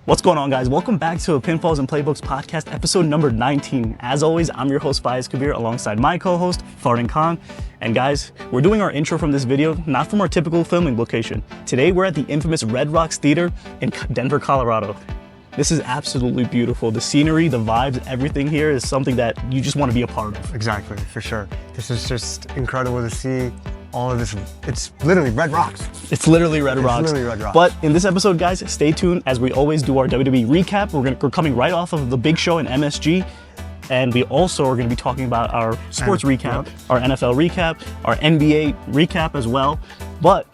What's going on, guys? Welcome back to a Pinfalls and Playbooks podcast, episode number 19. As always, I'm your host, Faiz Kabir, alongside my co-host, Farhan Khan. And guys, we're doing our intro from this video, not from our typical filming location. Today, we're at the infamous Red Rocks Theater in Denver, Colorado. This is absolutely beautiful. The scenery, the vibes, everything here is something that you just want to be a part of. Exactly, for sure. This is just incredible to see. All of this, it's literally red rocks. It's literally red rocks. But in this episode, guys, stay tuned as we always do our WWE recap. We're coming right off of the big show in MSG. And we also are going to be talking about our sports recap, our NFL recap, our NBA recap as well. But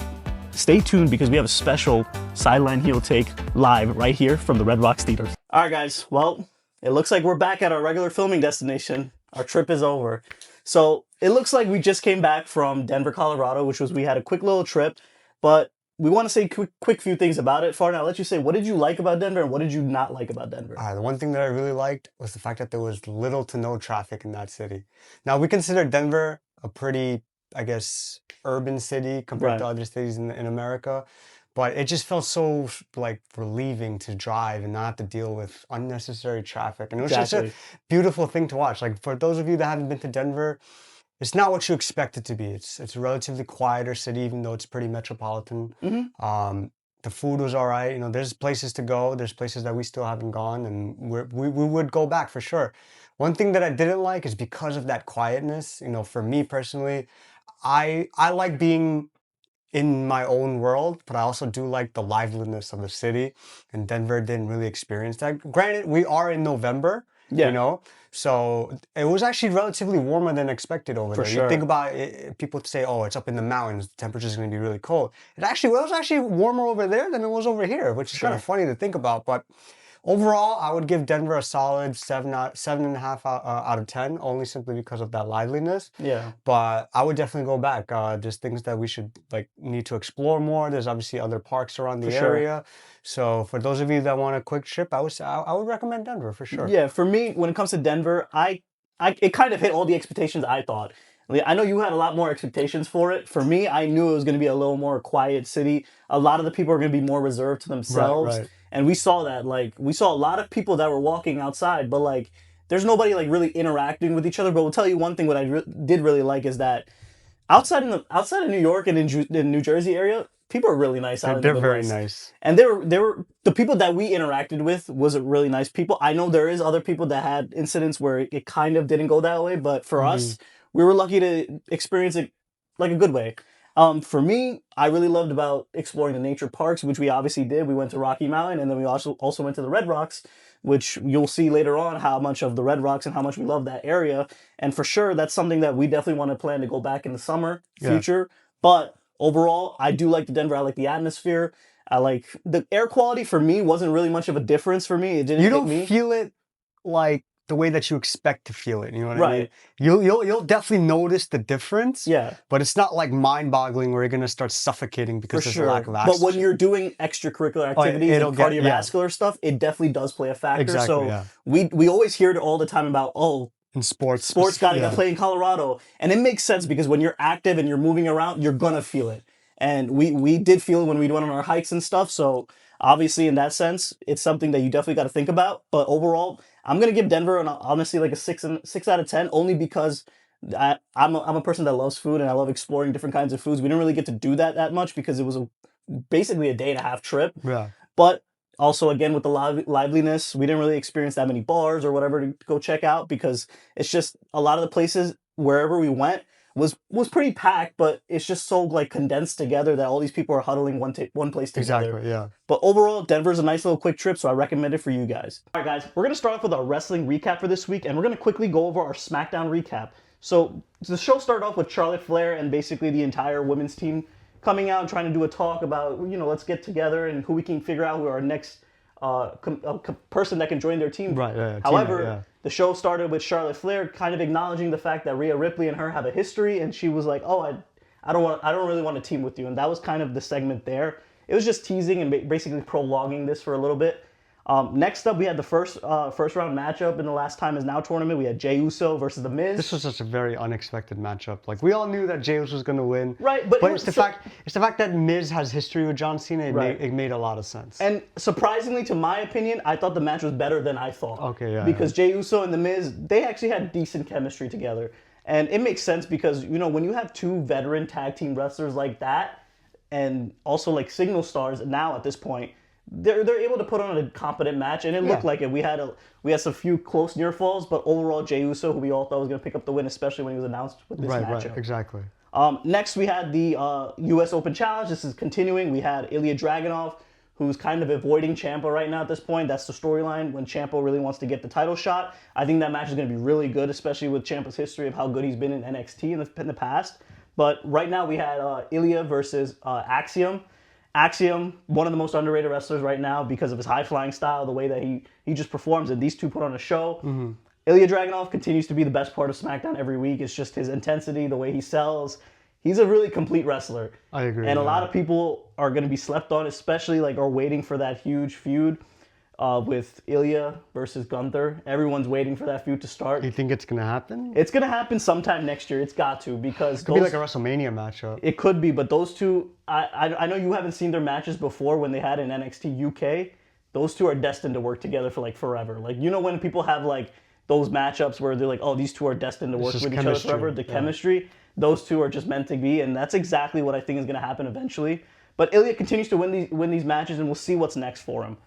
stay tuned because we have a special sideline heel take live right here from the Red Rocks Theater. All right, guys. Well, it looks like we're back at our regular filming destination. Our trip is over. So it looks like we just came back from Denver, Colorado, we had a quick little trip, but we want to say quick few things about it. Farhan, I'll let you say, what did you like about Denver and what did you not like about Denver? The one thing that I really liked was the fact that there was little to no traffic in that city. Now, we consider Denver a pretty, I guess, urban city compared to other cities in America. But it just felt so like relieving to drive and not have to deal with unnecessary traffic. And it was just a beautiful thing to watch. Like for those of you that haven't been to Denver, it's not what you expect it to be. It's a relatively quieter city, even though it's pretty metropolitan. The food was all right. You know, there's places to go. There's places that we still haven't gone, and we would go back for sure. One thing that I didn't like is because of that quietness. You know, for me personally, I like being in my own world, but I also do like the liveliness of the city, and Denver didn't really experience that. Granted, we are in November, you know, so it was actually relatively warmer than expected over there. You think about it, people say, oh, it's up in the mountains, the temperature's going to be really cold. It was actually warmer over there than it was over here, which is kind of funny to think about, but overall, I would give Denver a solid 7.5 out of 10, only simply because of that liveliness. Yeah. But I would definitely go back. There's things that we should need to explore more. There's obviously other parks around the area. So for those of you that want a quick trip, I would recommend Denver for sure. Yeah, for me, when it comes to Denver, it kind of hit all the expectations I thought. I know you had a lot more expectations for it. For me, I knew it was going to be a little more quiet city. A lot of the people are going to be more reserved to themselves. And we saw that. We saw a lot of people that were walking outside, but there's nobody really interacting with each other. But we'll tell you one thing. What I did really like is that outside of New York and in New Jersey area, people are really nice. They're very nice. And they were the people that we interacted with was really nice people. I know there is other people that had incidents where it kind of didn't go that way, but for us, we were lucky to experience it a good way. For me, I really loved about exploring the nature parks, which we obviously did. We went to Rocky Mountain, and then we also went to the Red Rocks, which you'll see later on how much of the Red Rocks and how much we love that area. And for sure, that's something that we definitely want to plan to go back in the summer, future. But overall, I do like the Denver. I like the atmosphere. I like the air quality. For me, wasn't really much of a difference for me. It didn't. You don't feel it like the way that you expect to feel it, you know what I mean? You'll definitely notice the difference. Yeah. But it's not mind-boggling where you're gonna start suffocating because there's a lack of oxygen. But when you're doing extracurricular activities and cardiovascular stuff, it definitely does play a factor. Exactly, we always hear it all the time about in sports gotta get played in Colorado, and it makes sense because when you're active and you're moving around, you're gonna feel it. And we did feel it when we went on our hikes and stuff. So obviously, in that sense, it's something that you definitely got to think about. But overall, I'm gonna give Denver honestly a 6 out of 10, only because I'm a person that loves food and I love exploring different kinds of foods. We didn't really get to do that much because it was basically a 1.5-day trip. Yeah. But also, again, with the liveliness, we didn't really experience that many bars or whatever to go check out because it's just a lot of the places wherever we went was pretty packed, but it's just so condensed together that all these people are huddling one place together. Exactly, yeah. But overall, Denver's a nice little quick trip, so I recommend it for you guys. All right, guys, we're going to start off with our wrestling recap for this week, and we're going to quickly go over our SmackDown recap. So the show started off with Charlotte Flair and basically the entire women's team coming out and trying to do a talk about, let's get together and who we can figure out who our next person that can join their team. Right. However, the show started with Charlotte Flair kind of acknowledging the fact that Rhea Ripley and her have a history, and she was like, "Oh, I don't really want to team with you," and that was kind of the segment there. It was just teasing and basically prolonging this for a little bit. Next up, we had the first round matchup in the Last Time Is Now tournament. We had Jey Uso versus The Miz. This was such a very unexpected matchup. Like, we all knew that Jey Uso was going to win. Right, but it's the fact that Miz has history with John Cena. It made a lot of sense. And surprisingly, to my opinion, I thought the match was better than I thought. Okay, yeah. Because Jey Uso and The Miz, they actually had decent chemistry together. And it makes sense because, you know, when you have two veteran tag team wrestlers like that, and also like signal stars now at this point, they're able to put on a competent match, and it looked like it. We had some few close near falls, but overall Jey Uso, who we all thought was going to pick up the win, especially when he was announced with this matchup. Right, exactly. Next, we had the U.S. Open Challenge. This is continuing. We had Ilya Dragunov, who's kind of avoiding Ciampa right now at this point. That's the storyline when Ciampa really wants to get the title shot. I think that match is going to be really good, especially with Ciampa's history of how good he's been in NXT in the past. But right now we had Ilya versus Axiom. Axiom, one of the most underrated wrestlers right now because of his high-flying style, the way that he just performs, and these two put on a show. Mm-hmm. Ilya Dragunov continues to be the best part of SmackDown every week. It's just his intensity, the way he sells. He's a really complete wrestler. I agree. And a lot of people are going to be slept on, especially like are waiting for that huge feud with Ilya versus Gunther. Everyone's waiting for that feud to start. You think it's going to happen? It's going to happen sometime next year. It's got to, because... It could be like a WrestleMania matchup. It could be, but those two... I know you haven't seen their matches before when they had in NXT UK. Those two are destined to work together for like forever. Like, you know when people have like those matchups where they're like, oh, these two are destined to work with each other forever? The chemistry, those two are just meant to be, and that's exactly what I think is going to happen eventually. But Ilya continues to win these matches, and we'll see what's next for him.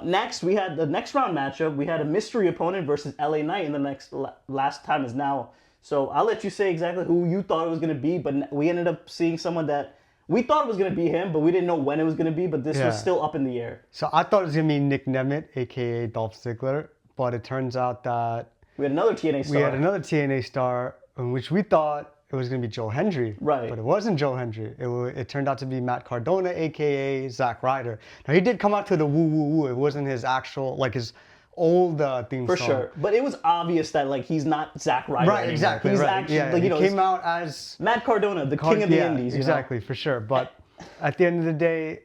Next, we had the next round matchup. We had a mystery opponent versus LA Knight in the next Last Time Is Now. So I'll let you say exactly who you thought it was going to be, but we ended up seeing someone that we thought it was going to be him, but we didn't know when it was going to be, but this was still up in the air. So I thought it was going to be Nick Nemeth, a.k.a. Dolph Ziggler, but it turns out that... We had another TNA star. We had another TNA star, in which we thought it was going to be Joe Hendry. Right. But it wasn't Joe Hendry. It turned out to be Matt Cardona, a.k.a. Zack Ryder. Now, he did come out to the woo-woo-woo. It wasn't his actual, like his old theme song. For sure. But it was obvious that, like, he's not Zack Ryder Right, exactly. He's right. actually, like, he came out as... Matt Cardona, the king of the indies. Exactly, for sure. But at the end of the day,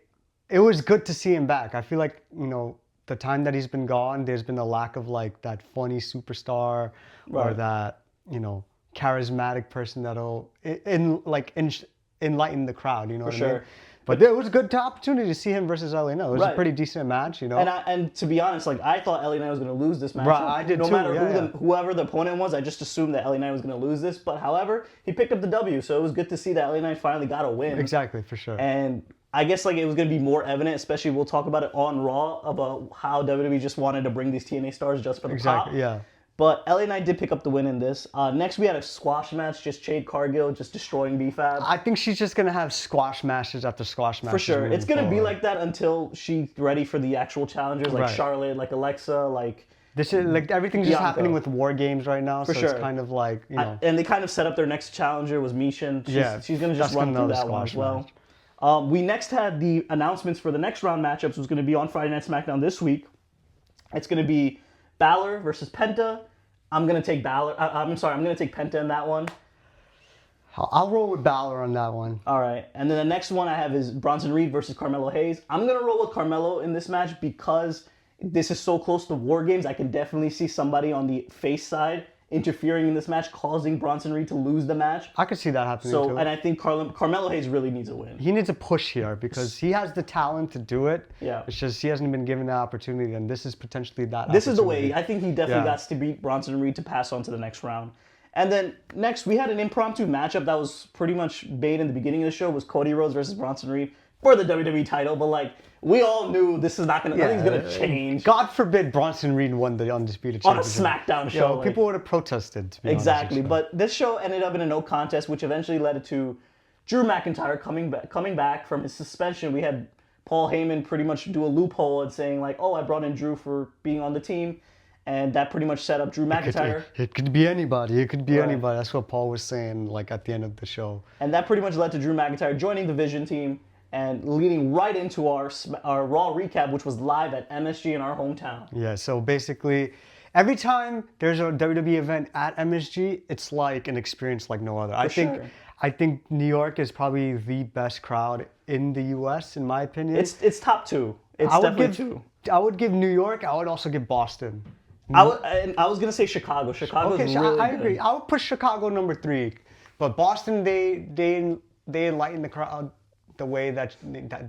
it was good to see him back. I feel like, you know, the time that he's been gone, there's been a lack of, like, that funny superstar or that, you know, charismatic person that'll enlighten the crowd, you know what I mean? But it was a good opportunity to see him versus LA Knight. It was a pretty decent match, you know? And to be honest, like, I thought LA Knight was going to lose this match. Right, I did no too. No matter whoever the opponent was, I just assumed that LA Knight was going to lose this. But however, he picked up the W, so it was good to see that LA Knight finally got a win. Exactly, for sure. And I guess like it was going to be more evident, especially we'll talk about it on Raw, about how WWE just wanted to bring these TNA stars just for the pop. Yeah. But LA Knight did pick up the win in this. Next, we had a squash match, just Jade Cargill just destroying B-Fab. I think she's just going to have squash matches after squash matches. For sure. It's going to be like that until she's ready for the actual challengers, like Charlotte, like Alexa, like... This is like everything's just happening with WarGames right now, so it's kind of like, you know... And they kind of set up their next challenger was Mishin. She's going to just run through that one as well. We next had the announcements for the next round matchups was going to be on Friday Night SmackDown this week. It's going to be Balor versus Penta. I'm going to take Balor. I'm going to take Penta in that one. I'll roll with Balor on that one. All right. And then the next one I have is Bronson Reed versus Carmelo Hayes. I'm going to roll with Carmelo in this match because this is so close to WarGames. I can definitely see somebody on the face side interfering in this match, causing Bronson Reed to lose the match. I could see that happening too. And I think Carmelo Hayes really needs a win. He needs a push here because he has the talent to do it. Yeah. It's just he hasn't been given that opportunity, and this is potentially that This is the way. I think he definitely got to beat Bronson Reed to pass on to the next round. And then next, we had an impromptu matchup that was pretty much made in the beginning of the show, was Cody Rhodes versus Bronson Reed for the WWE title, but like, we all knew this is not going to, nothing's going to change. God forbid Bronson Reed won the Undisputed Championship. On a SmackDown show. Like, people would have protested, to be exactly, honest. But this show ended up in a no contest, which eventually led to Drew McIntyre coming back from his suspension. We had Paul Heyman pretty much do a loophole and saying like, oh, I brought in Drew for being on the team. And that pretty much set up Drew McIntyre. It could be anybody. It could be anybody. That's what Paul was saying like at the end of the show. And that pretty much led to Drew McIntyre joining the Vision team and leading right into our Raw recap, which was live at MSG in our hometown. Yeah, so basically, every time there's a WWE event at MSG, it's like an experience like no other. I think New York is probably the best crowd in the U.S., in my opinion. It's top two. It's definitely two. I would give New York. I would also give Boston. I was gonna say Chicago. Chicago's really good. I agree. I would put Chicago number 3, but Boston they enlighten the crowd the way that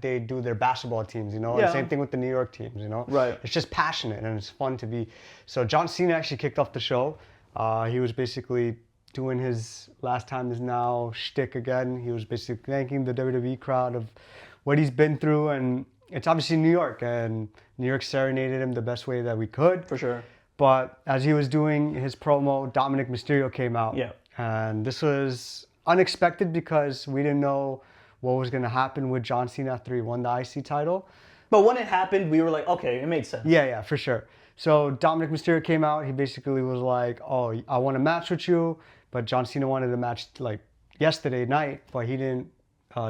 they do their basketball teams. You know, and same thing with the New York teams. You know, right? It's just passionate and it's fun to be. So John Cena actually kicked off the show. He was basically doing his last time is now shtick again. He was basically thanking the WWE crowd of what he's been through, and it's obviously New York, and New York serenaded him the best way that we could. For sure. But as he was doing his promo, Dominic Mysterio came out. Yeah. And this was unexpected because we didn't know what was going to happen with John Cena after he won the IC title. But when it happened, we were like, okay, it made sense. Yeah, for sure. So Dominic Mysterio came out. He basically was like, oh, I want to match with you. But John Cena wanted a match like yesterday night, but he didn't.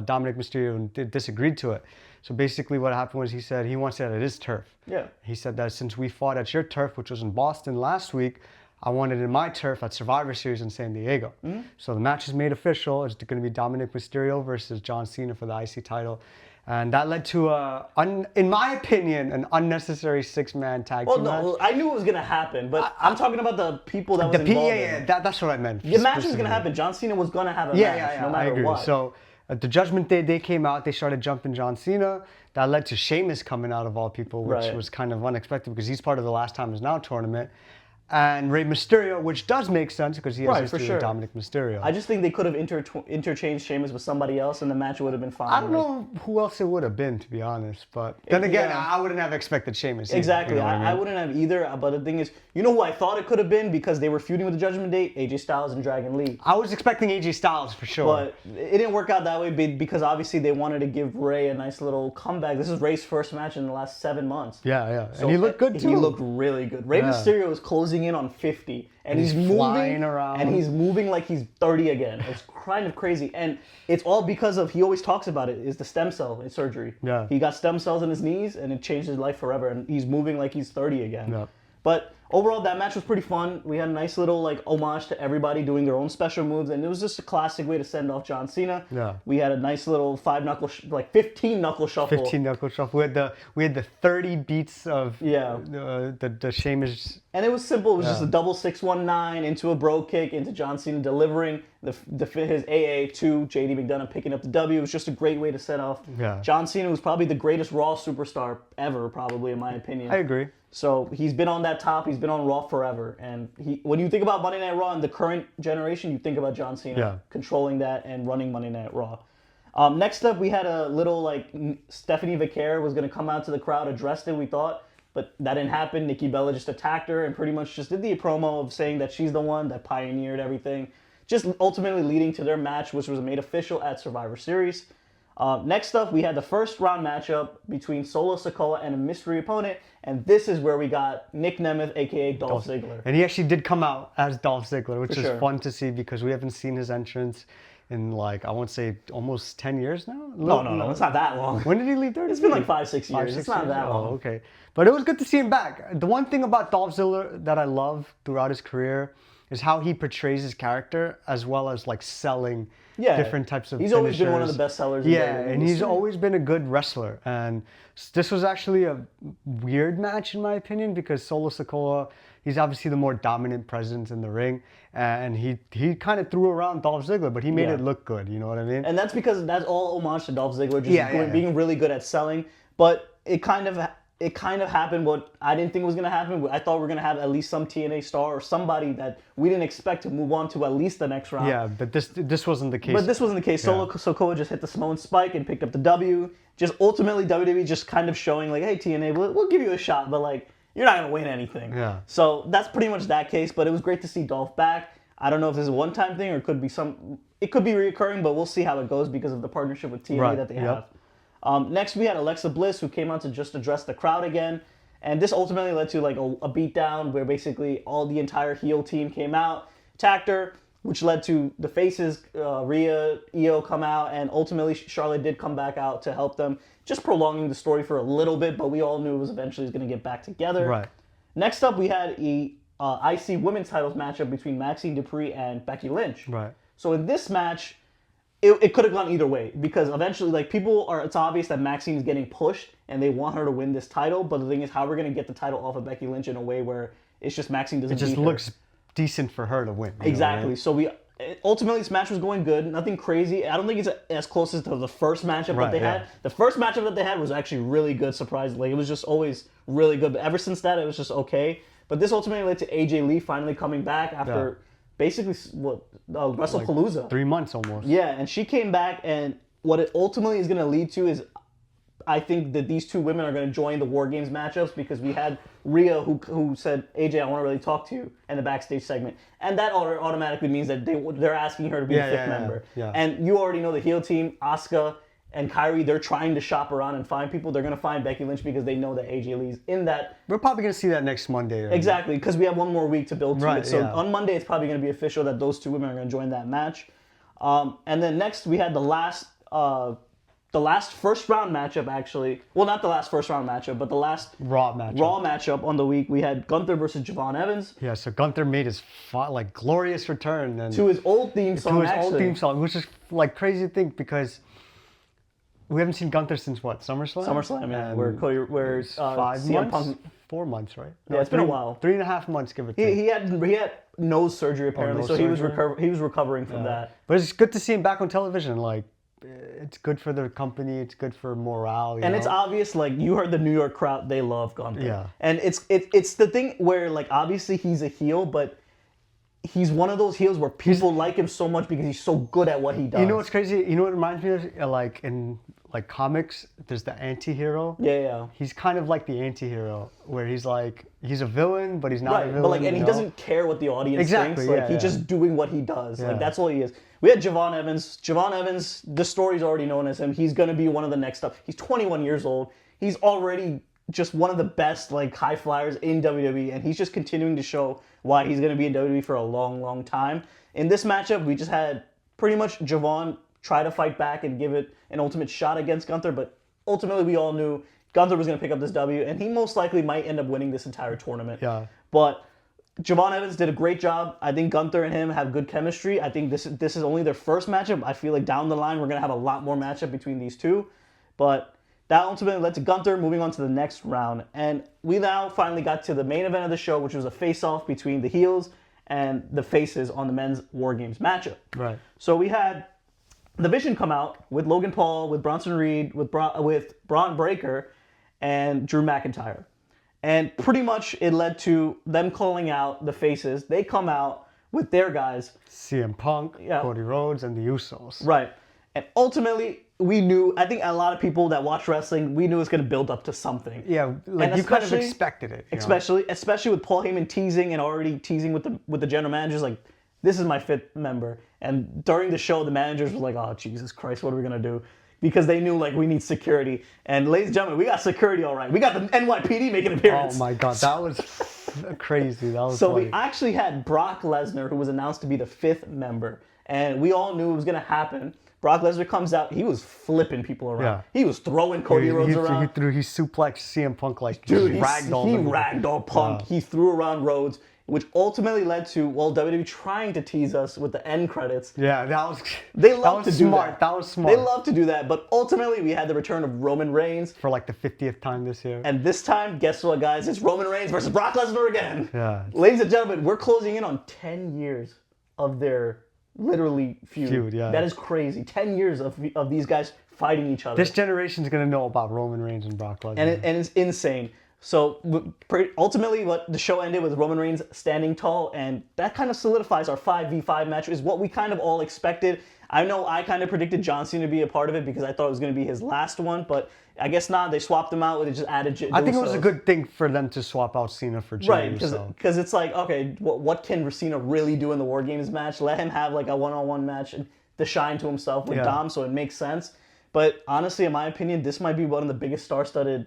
Dominic Mysterio disagreed to it. So basically what happened was he said he wants it at his turf. Yeah. He said that since we fought at your turf, which was in Boston last week, I wanted it in my turf at Survivor Series in San Diego. Mm-hmm. So the match is made official. It's going to be Dominic Mysterio versus John Cena for the IC title. And that led to, in my opinion, an unnecessary 6-man tag team match. Well, I knew it was going to happen, but I'm talking about the people that was involved in it. That's what I meant. The match was going to happen. John Cena was going to have a match, no matter I agree. what. So at the Judgment Day, they came out. They started jumping John Cena. That led to Sheamus coming out of all people, which was kind of unexpected because he's part of the Last Time Is Now tournament. And Rey Mysterio, which does make sense because he has history with Dominic Mysterio. I just think they could have interchanged Sheamus with somebody else and the match would have been fine. I don't know who else it would have been, to be honest. But then again, I wouldn't have expected Sheamus. Exactly. You know I wouldn't have either. But the thing is, you know who I thought it could have been because they were feuding with the Judgment Day? AJ Styles and Dragon Lee. I was expecting AJ Styles for sure. But it didn't work out that way because obviously they wanted to give Rey a nice little comeback. This is Rey's first match in the last 7 months. Yeah. So and he looked good too. He looked really good. Rey Mysterio is closing in on 50. And he's moving around. And he's moving like he's 30 again. It's kind of crazy. And it's all because of, he always talks about it, is the stem cell surgery. Yeah. He got stem cells in his knees and it changed his life forever. And he's moving like he's 30 again. Yeah. But overall, that match was pretty fun. We had a nice little homage to everybody doing their own special moves, and it was just a classic way to send off John Cena. Yeah. We had a nice little 15 knuckle shuffle. 15 knuckle shuffle. We had the 30 beats of the Sheamus. And it was simple. It was just a double 619 into a bro kick into John Cena delivering his AA to JD McDonough picking up the W. It was just a great way to set off. Yeah. John Cena was probably the greatest Raw superstar ever, probably in my opinion. I agree. So he's been on that top. He's been on Raw forever. And when you think about Monday Night Raw in the current generation, you think about John Cena controlling that and running Monday Night Raw. Next up, we had a little Stephanie Vaquer was going to come out to the crowd, addressed it, we thought. But that didn't happen. Nikki Bella just attacked her and pretty much just did the promo of saying that she's the one that pioneered everything. Just ultimately leading to their match, which was made official at Survivor Series. Next up, we had the first round matchup between Solo Sikoa and a mystery opponent, and this is where we got Nick Nemeth, aka Dolph Ziggler. And he actually did come out as Dolph Ziggler, which is fun to see because we haven't seen his entrance in I won't say almost 10 years now? No, it's not that long. When did he leave WWE? It's been 5-6 years. It's not that long. Oh, okay. But it was good to see him back. The one thing about Dolph Ziggler that I love throughout his career is how he portrays his character as well as selling different types of He's finishers. always been one of the best sellers. And he's always been a good wrestler. And this was actually a weird match in my opinion because Solo Sikoa, he's obviously the more dominant presence in the ring. And he kind of threw around Dolph Ziggler, but he made it look good. You know what I mean? And that's because that's all homage to Dolph Ziggler, just being really good at selling. But it kind of happened what I didn't think was going to happen. I thought we were going to have at least some TNA star or somebody that we didn't expect to move on to at least the next round. Yeah, but this wasn't the case. But this wasn't the case. Solo Sikoa just hit the Samoan spike and picked up the W. Just ultimately WWE just kind of showing hey, TNA, we'll give you a shot, but you're not going to win anything. Yeah. So that's pretty much that case, but it was great to see Dolph back. I don't know if this is a one-time thing or it could be reoccurring, but we'll see how it goes because of the partnership with TNA that they have. Next, we had Alexa Bliss, who came out to just address the crowd again. And this ultimately led to a beatdown where basically the entire heel team came out, attacked her, which led to the faces, Rhea, Io come out, and ultimately Charlotte did come back out to help them, just prolonging the story for a little bit, but we all knew it was eventually going to get back together. Right. Next up, we had a IC women's titles matchup between Maxine Dupree and Becky Lynch. Right. So in this match, it could have gone either way because eventually, like, it's obvious that Maxine is getting pushed and they want her to win this title. But the thing is, how we're going to get the title off of Becky Lynch in a way where it's just Maxine doesn't beat her. It just looks decent for her to win. Exactly. Know, right? So ultimately, this match was going good. Nothing crazy. I don't think it's as close as to the first matchup that they had. The first matchup that they had was actually really good, surprisingly. It was just always really good. But ever since that, it was just okay. But this ultimately led to AJ Lee finally coming back after basically WrestlePalooza. Like 3 months almost. Yeah, and she came back, and what it ultimately is going to lead to is I think that these two women are going to join the WarGames matchups because we had Rhea who said, AJ, I want to really talk to you in the backstage segment. And that automatically means that they're asking her to be a fifth member. Yeah. And you already know the heel team, Asuka and Kairi, they're trying to shop around and find people. They're going to find Becky Lynch because they know that AJ Lee's in that. We're probably going to see that next Monday. Exactly, because we have one more week to build to it. So on Monday, it's probably going to be official that those two women are going to join that match. And then next, we had the last first round matchup, actually. Well, not the last first round matchup, but the last Raw matchup on the week. We had Gunther versus Javon Evans. Yeah, so Gunther made his glorious return to his old theme song. Which is like crazy to think because we haven't seen Gunther since what? SummerSlam? SummerSlam, yeah. Where 5 months? 4 months, right? No, yeah, it's been a while. 3.5 months, give or take. He had nose surgery apparently, so he was recovering from that. But it's good to see him back on television. Like, it's good for the company. It's good for morale. You know? It's obvious. Like, you heard the New York crowd; they love Gunther. Yeah. And it's the thing where, like, obviously he's a heel, but he's one of those heels where people like him so much because he's so good at what he does. You know what's crazy? You know what it reminds me of? Like in comics, there's the anti-hero. Yeah. He's kind of like the anti-hero, where he's a villain, but he's not a villain. But he doesn't care what the audience thinks. Like, he's just doing what he does. Like, that's all he is. We had Javon Evans. Javon Evans, the story's already known as him. He's gonna be one of the next up. He's 21 years old. He's already just one of the best high flyers in WWE, and he's just continuing to show why he's gonna be in WWE for a long, long time. In this matchup, we just had pretty much Javon try to fight back and give it an ultimate shot against Gunther, but ultimately we all knew Gunther was going to pick up this W, and he most likely might end up winning this entire tournament. Yeah. But Javon Evans did a great job. I think Gunther and him have good chemistry. I think this is only their first matchup. I feel like down the line we're going to have a lot more matchup between these two. But that ultimately led to Gunther moving on to the next round. And we now finally got to the main event of the show, which was a face-off between the heels and the faces on the men's WarGames matchup. Right. So we had The Vision come out with Logan Paul, with Bronson Reed, with Braun Breaker, and Drew McIntyre. And pretty much it led to them calling out the faces. They come out with their guys. CM Punk, Cody Rhodes, and the Usos. Right. And ultimately, we knew, I think a lot of people that watch wrestling, we knew it was going to build up to something. Yeah, like you kind of expected it. Especially with Paul Heyman teasing and already teasing with the general managers, like, this is my fifth member. And during the show, the managers were like, oh, Jesus Christ, what are we going to do? Because they knew, we need security. And ladies and gentlemen, we got security all right. We got the NYPD making an appearance. Oh, my God. That was crazy. That was So we actually had Brock Lesnar, who was announced to be the fifth member. And we all knew it was going to happen. Brock Lesnar comes out. He was flipping people around. Yeah. He was throwing Cody Rhodes around. He suplexed CM Punk he ragdolled Punk. He threw around Rhodes, which ultimately led to, WWE trying to tease us with the end credits. Yeah, that was smart. That was smart. They love to do that, but ultimately we had the return of Roman Reigns. For the 50th time this year. And this time, guess what, guys? It's Roman Reigns versus Brock Lesnar again. Yeah. Ladies and gentlemen, we're closing in on 10 years of their literally feud. Yeah. That is crazy. 10 years of these guys fighting each other. This generation's going to know about Roman Reigns and Brock Lesnar. And it's insane. So ultimately, what the show ended with Roman Reigns standing tall, and that kind of solidifies our 5v5 match, is what we kind of all expected. I know I kind of predicted John Cena to be a part of it because I thought it was going to be his last one, but I guess not. They swapped him out. They just added I think it was a good thing for them to swap out Cena for Jey. Right, because it's like, okay, what can Cena really do in the WarGames match? Let him have a one-on-one match to shine to himself with Dom, so it makes sense. But honestly, in my opinion, this might be one of the biggest star-studded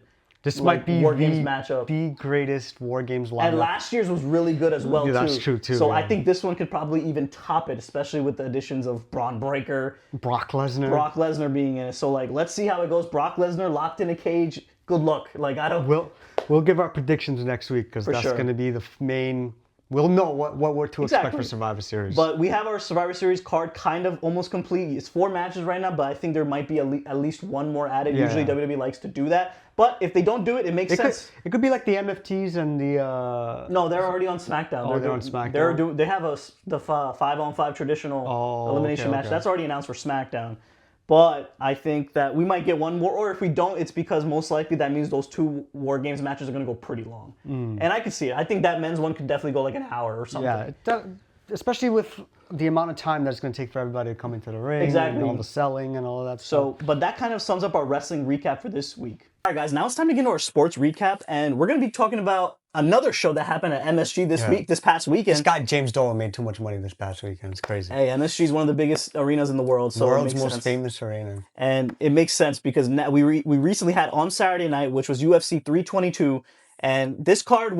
might be WarGames matchup. The greatest WarGames lineup. And last year's was really good as well, That's true, too. So I think this one could probably even top it, especially with the additions of Braun Breaker. Brock Lesnar being in it. So, let's see how it goes. Brock Lesnar locked in a cage. Good luck. We'll give our predictions next week because that's going to be the main we'll know what to expect for Survivor Series. But we have our Survivor Series card kind of almost complete. It's 4 matches right now, but I think there might be at least one more added. Yeah. Usually WWE likes to do that. But if they don't do it, it makes sense. It could be like the MFTs and the... No, they're already on SmackDown. Oh, they're on SmackDown? They have the 5-on-5 traditional elimination match. That's already announced for SmackDown. But I think that we might get one more, or if we don't, it's because most likely that means those 2 WarGames matches are going to go pretty long. And I can see it. I think that men's one could definitely go like an hour or something. Yeah, especially with the amount of time that it's going to take for everybody to come into the ring. Exactly. And all the selling and all of that stuff. So, but that kind of sums up our wrestling recap for this week. All right, guys, now it's time to get into our sports recap, and we're going to be talking about another show that happened at MSG this past weekend. This guy, James Dolan, made too much money this past weekend. It's crazy. Hey, MSG is one of the biggest arenas in the world. So the world's most famous arena. And it makes sense because we recently had on Saturday night, which was UFC 322, and this card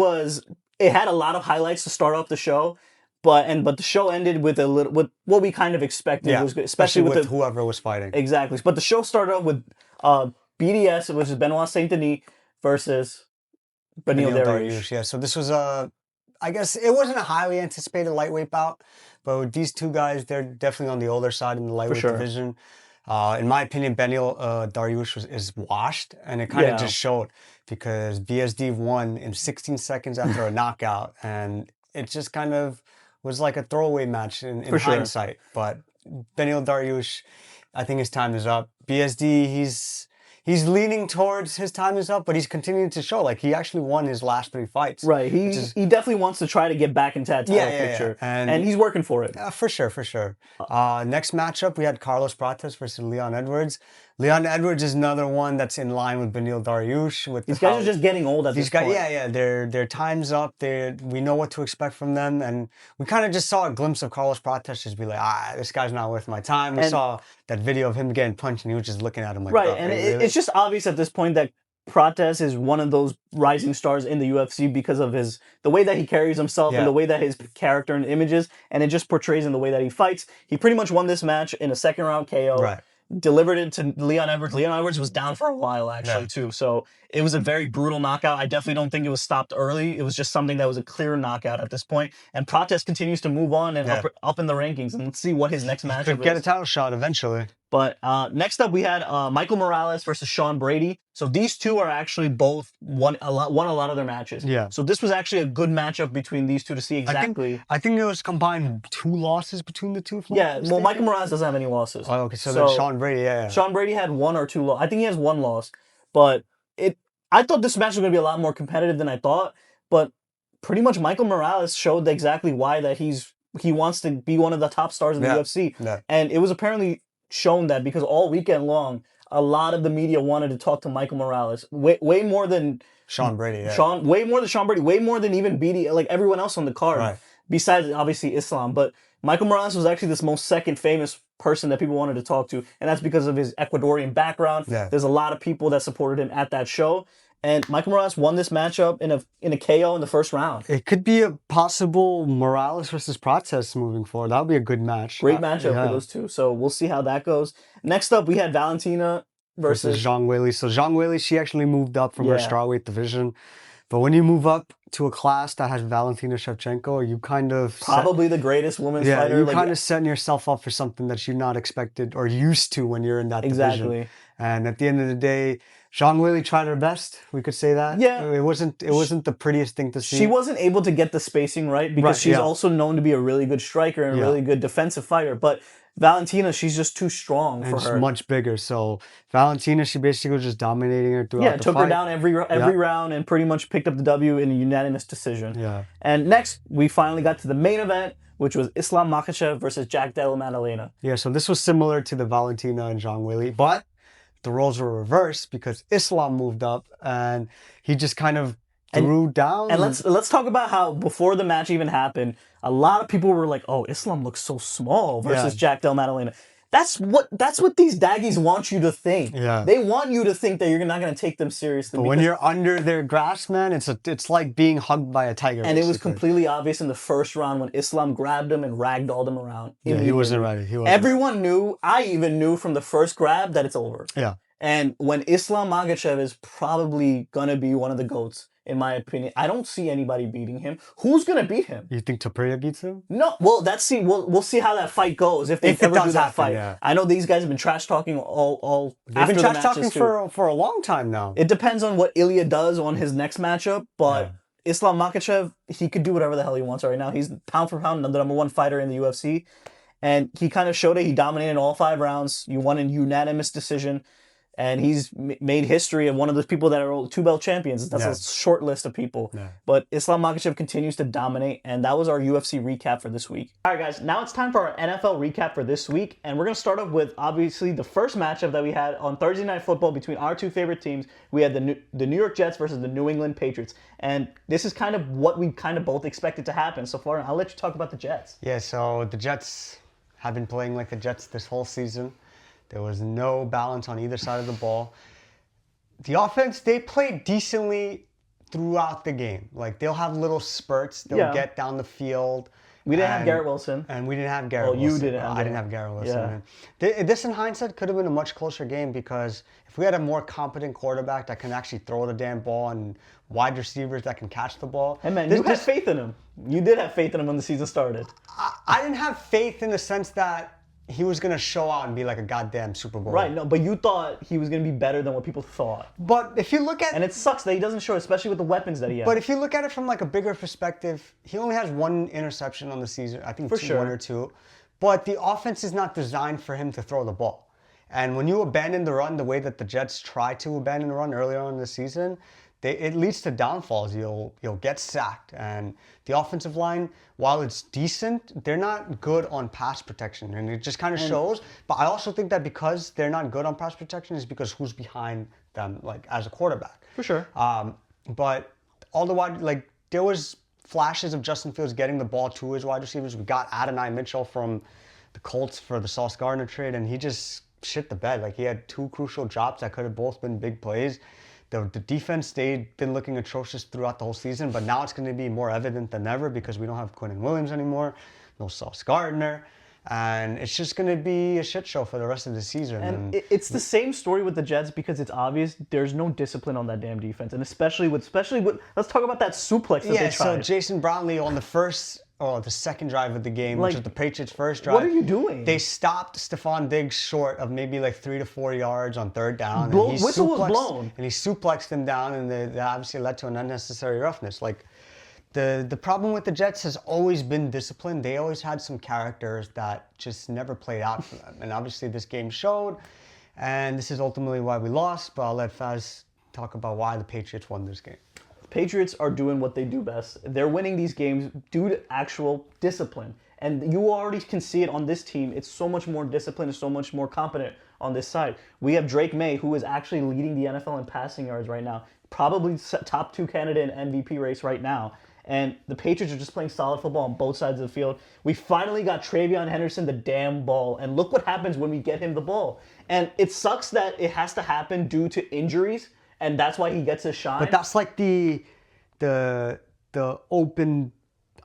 it had a lot of highlights to start off the show. But the show ended with with what we kind of expected. Yeah, it was good, especially with whoever was fighting. Exactly. But the show started off with BDS, which is Benoit Saint-Denis versus Beneil Dariush. Yeah, so this was I guess it wasn't a highly anticipated lightweight bout, but with these 2 guys, they're definitely on the older side in the lightweight division. In my opinion, Beneil Dariush is washed, and it kind of just showed because BSD won in 16 seconds after a knockout, and it just kind of was like a throwaway match in hindsight. But Beneil Dariush, I think his time is up. BSD, he's leaning towards his time is up, but he's continuing to show like he actually won his last 3 fights. Right. He definitely wants to try to get back into that title picture. Yeah. And he's working for it. For sure. Next matchup, we had Carlos Prates versus Leon Edwards. Leon Edwards is another one that's in line with Beneil Dariush. These guys are just getting old at this point. Yeah. Their time's up. We know what to expect from them. And we kind of just saw a glimpse of Carlos Prates just be like, this guy's not worth my time. We saw that video of him getting punched and he was just looking at him like, right. And really? It's just obvious at this point that Prates is one of those rising stars in the UFC because of the way that he carries himself and the way that his character and image is, and it just portrays in the way that he fights. He pretty much won this match in a 2nd round KO. Right. Delivered it to Leon Edwards. Leon Edwards was down for a while, actually, too. So it was a very brutal knockout. I definitely don't think it was stopped early. It was just something that was a clear knockout at this point. And Prates continues to move on and up in the rankings. And let's see what his next matchup is. Get a title shot eventually. But next up, we had Michael Morales versus Sean Brady. So these 2 are actually both won a lot of their matches. Yeah. So this was actually a good matchup between these 2 to see exactly. I think it was combined 2 losses between the 2. Yeah. Well, Michael Morales doesn't have any losses. Oh, okay. So then Sean Brady, Sean Brady had 1 or 2 losses. I think he has 1 loss. But I thought this match was going to be a lot more competitive than I thought. But pretty much Michael Morales showed exactly why that he wants to be one of the top stars in the UFC. Yeah. And it was apparently shown that because all weekend long, a lot of the media wanted to talk to Michael Morales way more than Sean Brady. Way more than Sean Brady, way more than even BD, like everyone else on the card, besides obviously Islam. But Michael Morales was actually this most second famous person that people wanted to talk to, and that's because of his Ecuadorian background. Yeah. There's a lot of people that supported him at that show. And Michael Morales won this matchup in a KO in the 1st round. It could be a possible Morales versus Prates moving forward. That would be a good match. Great matchup for those 2. So we'll see how that goes. Next up, we had Valentina versus Zhang Weili. So Zhang Weili, she actually moved up from her strawweight division. But when you move up to a class that has Valentina Shevchenko, you kind of... Probably the greatest women's fighter. You kind of setting yourself up for something that you're not expected or used to when you're in that division. And at the end of the day, Zhang Weili tried her best. We could say that. Yeah. It wasn't the prettiest thing to see. She wasn't able to get the spacing right because she's also known to be a really good striker and a really good defensive fighter. But Valentina, she's just too strong for her. And much bigger. So Valentina, she basically was just dominating her throughout the fight. Took her down every round and pretty much picked up the W in a unanimous decision. Yeah. And next, we finally got to the main event, which was Islam Makhachev versus Jack Della Maddalena. Yeah, so this was similar to the Valentina and Zhang Weili, but the roles were reversed because Islam moved up and he just kind of threw down. And let's talk about how before the match even happened, a lot of people were like, "Oh, Islam looks so small versus Jack Della Maddalena." That's what these daggies want you to think. Yeah. They want you to think that you're not going to take them seriously. But when you're under their grasp, man, it's like being hugged by a tiger. And it was completely obvious in the 1st round when Islam grabbed him and ragdolled him around. Yeah, he wasn't ready. Everyone knew, I even knew from the first grab that it's over. Yeah. And when Islam Makhachev is probably going to be one of the GOATs, in my opinion, I don't see anybody beating him. Who's going to beat him? You think Topuria beats him? No. Well, we'll see how that fight goes if they ever do that fight. Yeah. I know these guys have been trash talking all They've been trash talking for a long time now. It depends on what Ilya does on his next matchup, but Islam Makhachev, he could do whatever the hell he wants right now. He's pound for pound the number one fighter in the UFC. And he kind of showed it. He dominated all 5 rounds. You won in unanimous decision. And he's made history of one of the people that are 2-belt champions. That's a short list of people. Yeah. But Islam Makhachev continues to dominate. And that was our UFC recap for this week. All right, guys. Now it's time for our NFL recap for this week. And we're going to start off with, obviously, the first matchup that we had on Thursday Night Football between our 2 favorite teams. We had the New York Jets versus the New England Patriots. And this is kind of what we kind of both expected to happen. So far, I'll let you talk about the Jets. Yeah, so the Jets have been playing like the Jets this whole season. There was no balance on either side of the ball. The offense, they played decently throughout the game. Like, they'll have little spurts. They'll get down the field. We didn't have Garrett Wilson. And we didn't have Garrett Wilson. You didn't have I didn't have Garrett Wilson. Yeah. This, in hindsight, could have been a much closer game because if we had a more competent quarterback that can actually throw the damn ball and wide receivers that can catch the ball. Hey, man, you had faith in him. You did have faith in him when the season started. I didn't have faith in the sense that he was going to show out and be like a goddamn Super Bowl. Right, no, but you thought he was going to be better than what people thought. But if you look at... And it sucks that he doesn't show, especially with the weapons that he has. But if you look at it from like a bigger perspective, he only has 1 interception on the season. I think 1 or 2. But the offense is not designed for him to throw the ball. And when you abandon the run the way that the Jets tried to abandon the run earlier on in the season, it leads to downfalls. You'll get sacked. And the offensive line, while it's decent, they're not good on pass protection. And it just kind of shows. But I also think that because they're not good on pass protection is because who's behind them, like, as a quarterback. For sure. But all the wide, like, there was flashes of Justin Fields getting the ball to his wide receivers. We got Adonai Mitchell from the Colts for the Sauce Gardner trade, and he just shit the bed. Like, he had 2 crucial drops that could have both been big plays. The defense, they've been looking atrocious throughout the whole season, but now it's going to be more evident than ever because we don't have Quinnen Williams anymore, no Sauce Gardner, and it's just going to be a shit show for the rest of the season. And it's the same story with the Jets because it's obvious there's no discipline on that damn defense, and especially with let's talk about that suplex that they tried. So Jason Brownlee on the second drive of the game, which is the Patriots' first drive. What are you doing? They stopped Stephon Diggs short of maybe like 3 to 4 yards on 3rd down. Whistle was blown. And he suplexed him down, and that obviously led to an unnecessary roughness. Like, the problem with the Jets has always been discipline. They always had some characters that just never played out for them. And obviously this game showed, and this is ultimately why we lost, but I'll let Faz talk about why the Patriots won this game. Patriots are doing what they do best. They're winning these games due to actual discipline. And you already can see it on this team. It's so much more disciplined and so much more competent on this side. We have Drake Maye, who is actually leading the NFL in passing yards right now. Probably top 2 candidate in MVP race right now. And the Patriots are just playing solid football on both sides of the field. We finally got Travion Henderson the damn ball. And look what happens when we get him the ball. And it sucks that it has to happen due to injuries. And that's why he gets his shine. But that's like the open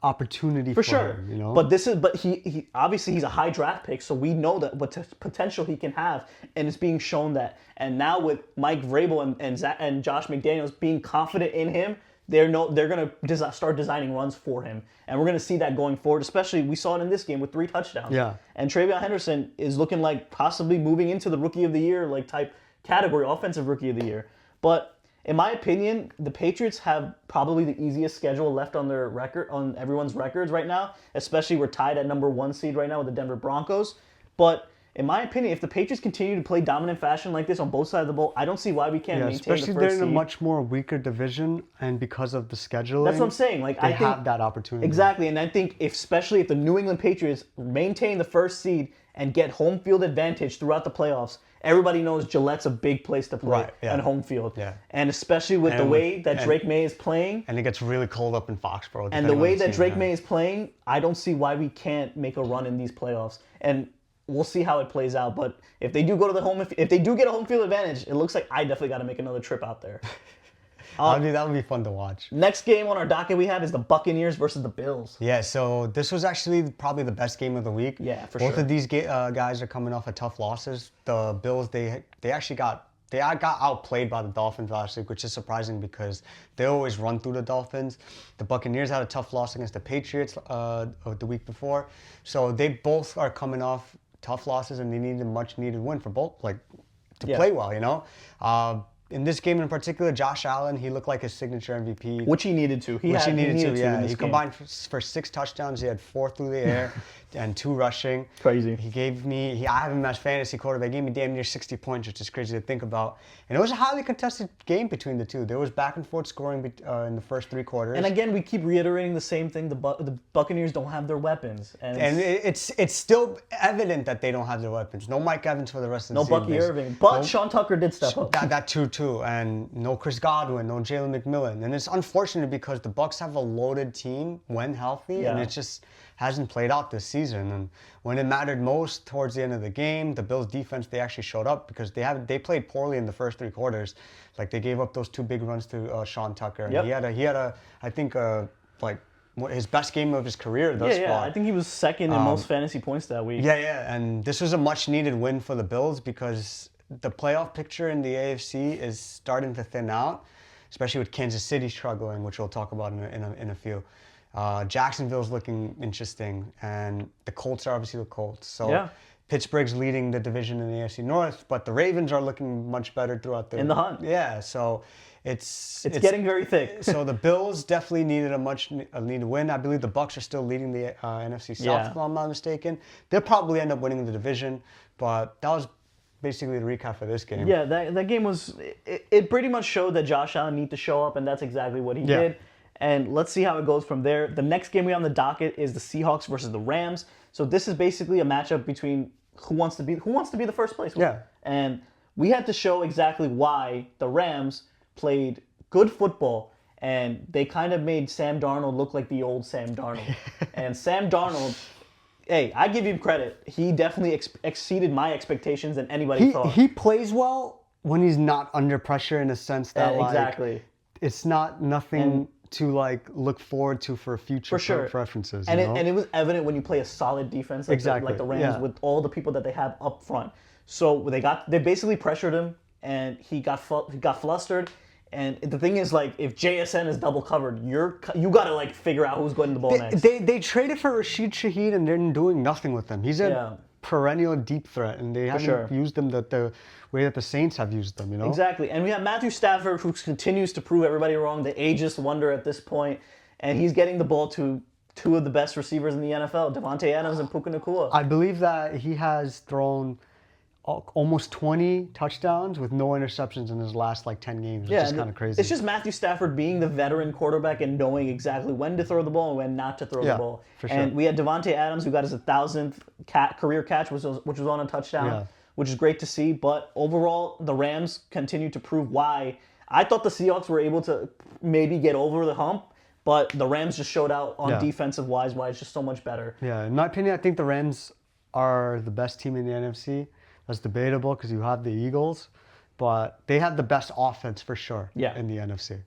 opportunity for sure, him, you know? But he obviously he's a high draft pick, so we know that what potential he can have, and it's being shown that. And now with Mike Vrabel and Josh McDaniels being confident in him, they're gonna start designing runs for him, and we're gonna see that going forward. Especially we saw it in this game with 3 touchdowns. Yeah. And Travion Henderson is looking like possibly moving into the Rookie of the Year type category, Offensive Rookie of the Year. But in my opinion, the Patriots have probably the easiest schedule left on their record, on everyone's records right now. Especially we're tied at number 1 seed right now with the Denver Broncos. But in my opinion, if the Patriots continue to play dominant fashion like this on both sides of the ball, I don't see why we can't maintain the first seed. Especially they're in a much more weaker division, and because of the scheduling, that's what I'm saying. Like, I think have that opportunity. Exactly, and I think especially if the New England Patriots maintain the first seed and get home field advantage throughout the playoffs, everybody knows Gillette's a big place to play and home field. Yeah. And especially with the way that Drake Maye is playing. And it gets really cold up in Foxborough. And the way that Drake Maye is playing, I don't see why we can't make a run in these playoffs. And we'll see how it plays out. But if they do go to the home, if they do get a home field advantage, it looks like I definitely got to make another trip out there. That would be fun to watch. Next game on our docket we have is the Buccaneers versus the Bills. Yeah, so this was actually probably the best game of the week. Yeah, for sure. Both of these guys are coming off of tough losses. The Bills, they actually got they got outplayed by the Dolphins last week, which is surprising because they always run through the Dolphins. The Buccaneers had a tough loss against the Patriots the week before. So they both are coming off tough losses, and they need a much-needed win for both, to play well, you know? In this game in particular, Josh Allen, he looked like his signature MVP. Which he needed to. He combined for 6 touchdowns. He had 4 through the air and 2 rushing. Crazy. I have him as fantasy quarterback. He gave me damn near 60 points, which is crazy to think about. And it was a highly contested game between the two. There was back and forth scoring in the first 3 quarters. And again, we keep reiterating the same thing. The Buccaneers don't have their weapons. And it's still evident that they don't have their weapons. No Mike Evans for the rest of the season. No Bucky Irving. But Sean Tucker did step up. That too. And no Chris Godwin, no Jalen McMillan. And it's unfortunate because the Bucs have a loaded team when healthy, and it just hasn't played out this season. And when it mattered most towards the end of the game, the Bills defense, they actually showed up because they played poorly in the first 3 quarters. Like, they gave up those 2 big runs to Sean Tucker. And he had a I think his best game of his career thus far. Yeah, I think he was second in most fantasy points that week. Yeah, and this was a much needed win for the Bills because the playoff picture in the AFC is starting to thin out, especially with Kansas City struggling, which we'll talk about in a few. Jacksonville's looking interesting, and the Colts are obviously the Colts. So Pittsburgh's leading the division in the AFC North, but the Ravens are looking much better throughout the... In the hunt. Yeah, so it's getting very thick. So the Bills definitely needed a needed win. I believe the Bucs are still leading the NFC South, if I'm not mistaken. They'll probably end up winning the division, but that was basically the recap for this game. Yeah, that game was... It pretty much showed that Josh Allen needed to show up, and that's exactly what he did. And let's see how it goes from there. The next game we have on the docket is the Seahawks versus the Rams. So this is basically a matchup between who wants to be the first place winner. Yeah. And we had to show exactly why the Rams played good football, and they kind of made Sam Darnold look like the old Sam Darnold. And Sam Darnold, hey, I give him credit. He definitely exceeded my expectations than anybody thought. He plays well when he's not under pressure, in a sense that exactly. It's not nothing to look forward to for future preferences. And it was evident when you play a solid defense like the Rams with all the people that they have up front. So they basically pressured him, and he got flustered. And the thing is, if JSN is double covered, you gotta figure out who's going to the ball next. They traded for Rashid Shaheed, and they're doing nothing with him. He's a perennial deep threat, and they haven't used him the way that the Saints have used them, you know? Exactly. And we have Matthew Stafford, who continues to prove everybody wrong, the ageist wonder at this point, and he's getting the ball to 2 of the best receivers in the NFL, Devontae Adams and Puka Nacua. I believe that he has thrown almost 20 touchdowns with no interceptions in his last 10 games, which is kind of crazy. It's just Matthew Stafford being the veteran quarterback and knowing exactly when to throw the ball and when not to throw the ball. For sure. And we had Devontae Adams, who got his 1,000th career catch, which was on a touchdown, which is great to see. But overall, the Rams continue to prove why. I thought the Seahawks were able to maybe get over the hump, but the Rams just showed out on defensive-wise, why it's just so much better. Yeah, in my opinion, I think the Rams are the best team in the NFC. That's debatable because you have the Eagles, but they have the best offense for sure in the NFC.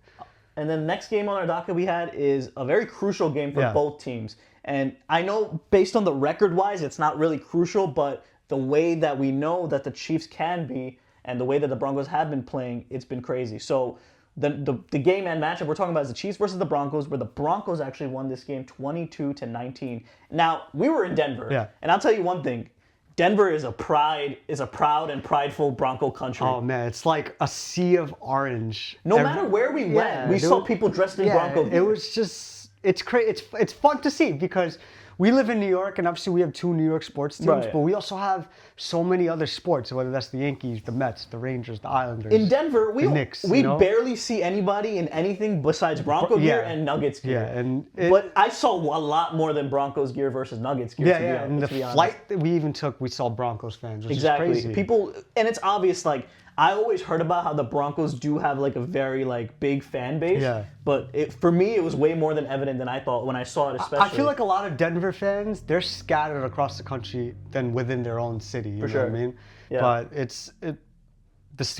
And then the next game on our docket we had is a very crucial game for both teams. And I know based on the record-wise, it's not really crucial, but the way that we know that the Chiefs can be and the way that the Broncos have been playing, it's been crazy. So the game and matchup we're talking about is the Chiefs versus the Broncos, where the Broncos actually won this game 22-19. Now, we were in Denver, and I'll tell you one thing. Denver is a proud and prideful Bronco country. Oh man, it's like a sea of orange. No matter where we went, we saw people dressed in Bronco gear. It was just, it's crazy. It's fun to see because we live in New York, and obviously we have 2 New York sports teams, but we also have so many other sports, whether that's the Yankees, the Mets, the Rangers, the Islanders. In Denver, the Knicks, we barely see anybody in anything besides Bronco gear and Nuggets gear. But I saw a lot more than Broncos gear versus Nuggets gear. And the flight that we even took, we saw Broncos fans, which is crazy. People, and it's obvious, I always heard about how the Broncos do have a very big fan base. Yeah. But for me, it was way more than evident than I thought when I saw it, especially. I feel like a lot of Denver fans, they're scattered across the country than within their own city. You know what I mean? Yeah. But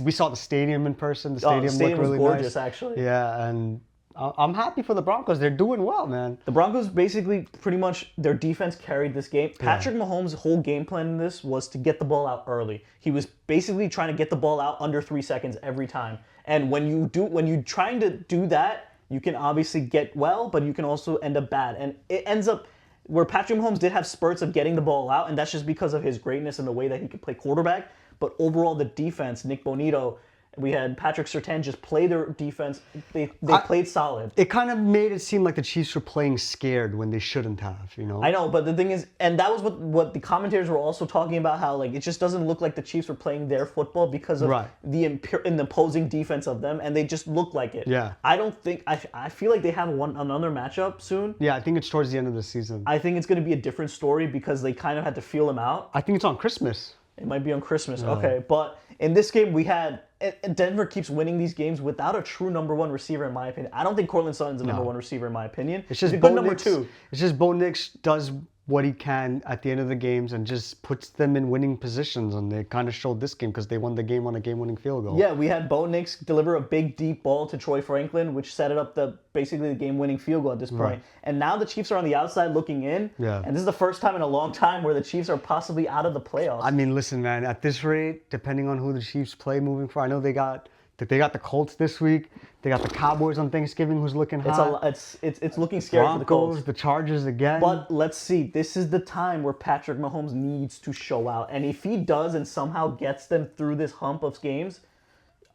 we saw the stadium in person. The stadium looked really was gorgeous, nice. Actually. Yeah, and I'm happy for the Broncos. They're doing well, man. The Broncos basically pretty much their defense carried this game. Patrick Mahomes' whole game plan in this was to get the ball out early. He was basically trying to get the ball out under 3 seconds every time. And when you're trying to do that, you can obviously get well, but you can also end up bad. And it ends up where Patrick Mahomes did have spurts of getting the ball out, and that's just because of his greatness and the way that he could play quarterback. But overall, the defense, Nick Bonito, we had Patrick Surtain just play their defense. They played solid. It kind of made it seem like the Chiefs were playing scared when they shouldn't have, you know? I know, but the thing is, and that was what the commentators were also talking about, how like it just doesn't look like the Chiefs were playing their football because of the imposing defense of them, and they just look like it. Yeah. I don't think, I feel like they have another matchup soon. Yeah, I think it's towards the end of the season. I think it's going to be a different story because they kind of had to feel them out. I think it's on Christmas. It might be on Christmas, okay. But in this game, we had Denver keeps winning these games without a true number one receiver, in my opinion. I don't think Courtland Sutton's a number one receiver, in my opinion. It's just He's a good number two. It's just Bo Nix does what he can at the end of the games and just puts them in winning positions, and they kind of showed this game because they won the game on a game-winning field goal. Yeah, we had Bo Nix deliver a big deep ball to Troy Franklin, which set it up basically the game-winning field goal at this point. Right. And now the Chiefs are on the outside looking in, and this is the first time in a long time where the Chiefs are possibly out of the playoffs. I mean, listen, man, at this rate, depending on who the Chiefs play moving forward, I know they got the Colts this week. They got the Cowboys on Thanksgiving, who's looking hot. It's looking scary for the Colts. The Chargers again. But let's see. This is the time where Patrick Mahomes needs to show out. And if he does and somehow gets them through this hump of games...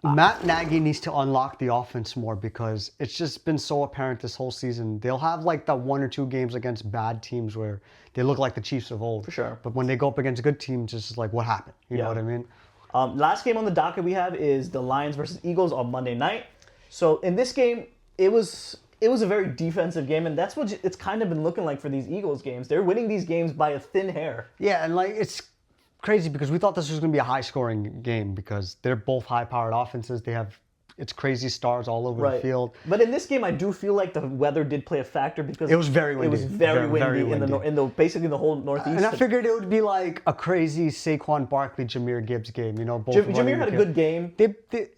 Matt Nagy needs to unlock the offense more because it's just been so apparent this whole season. They'll have like that 1 or 2 games against bad teams where they look like the Chiefs of old. For sure. But when they go up against good teams, it's just like, what happened? You know what I mean? Last game on the docket we have is the Lions versus Eagles on Monday night. So in this game, it was a very defensive game, and that's what it's kind of been looking like for these Eagles games. They're winning these games by a thin hair. Yeah, and like it's crazy because we thought this was going to be a high-scoring game because they're both high-powered offenses. It's crazy stars all over the field. But in this game, I do feel like the weather did play a factor because it was very windy. It was very windy in basically the whole Northeast. And I figured it would be like a crazy Saquon Barkley, Jahmyr Gibbs game. You know, both Jahmyr had a good game.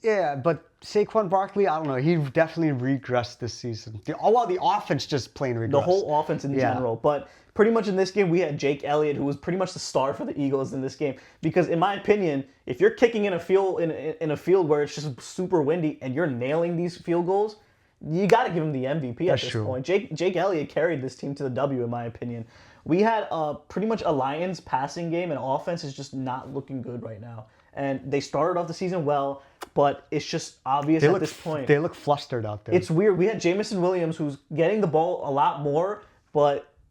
Yeah, but Saquon Barkley, I don't know. He definitely regressed this season. The offense just plain regressed. The whole offense in general, but. Pretty much in this game, we had Jake Elliott, who was pretty much the star for the Eagles in this game. Because in my opinion, if you're kicking in a field where it's just super windy and you're nailing these field goals, you got to give him the MVP at this point. Jake Elliott carried this team to the W, in my opinion. We had pretty much a Lions passing game, and offense is just not looking good right now. And they started off the season well, but it's just obvious at this point. They look flustered out there. It's weird. We had Jameson Williams, who's getting the ball a lot more,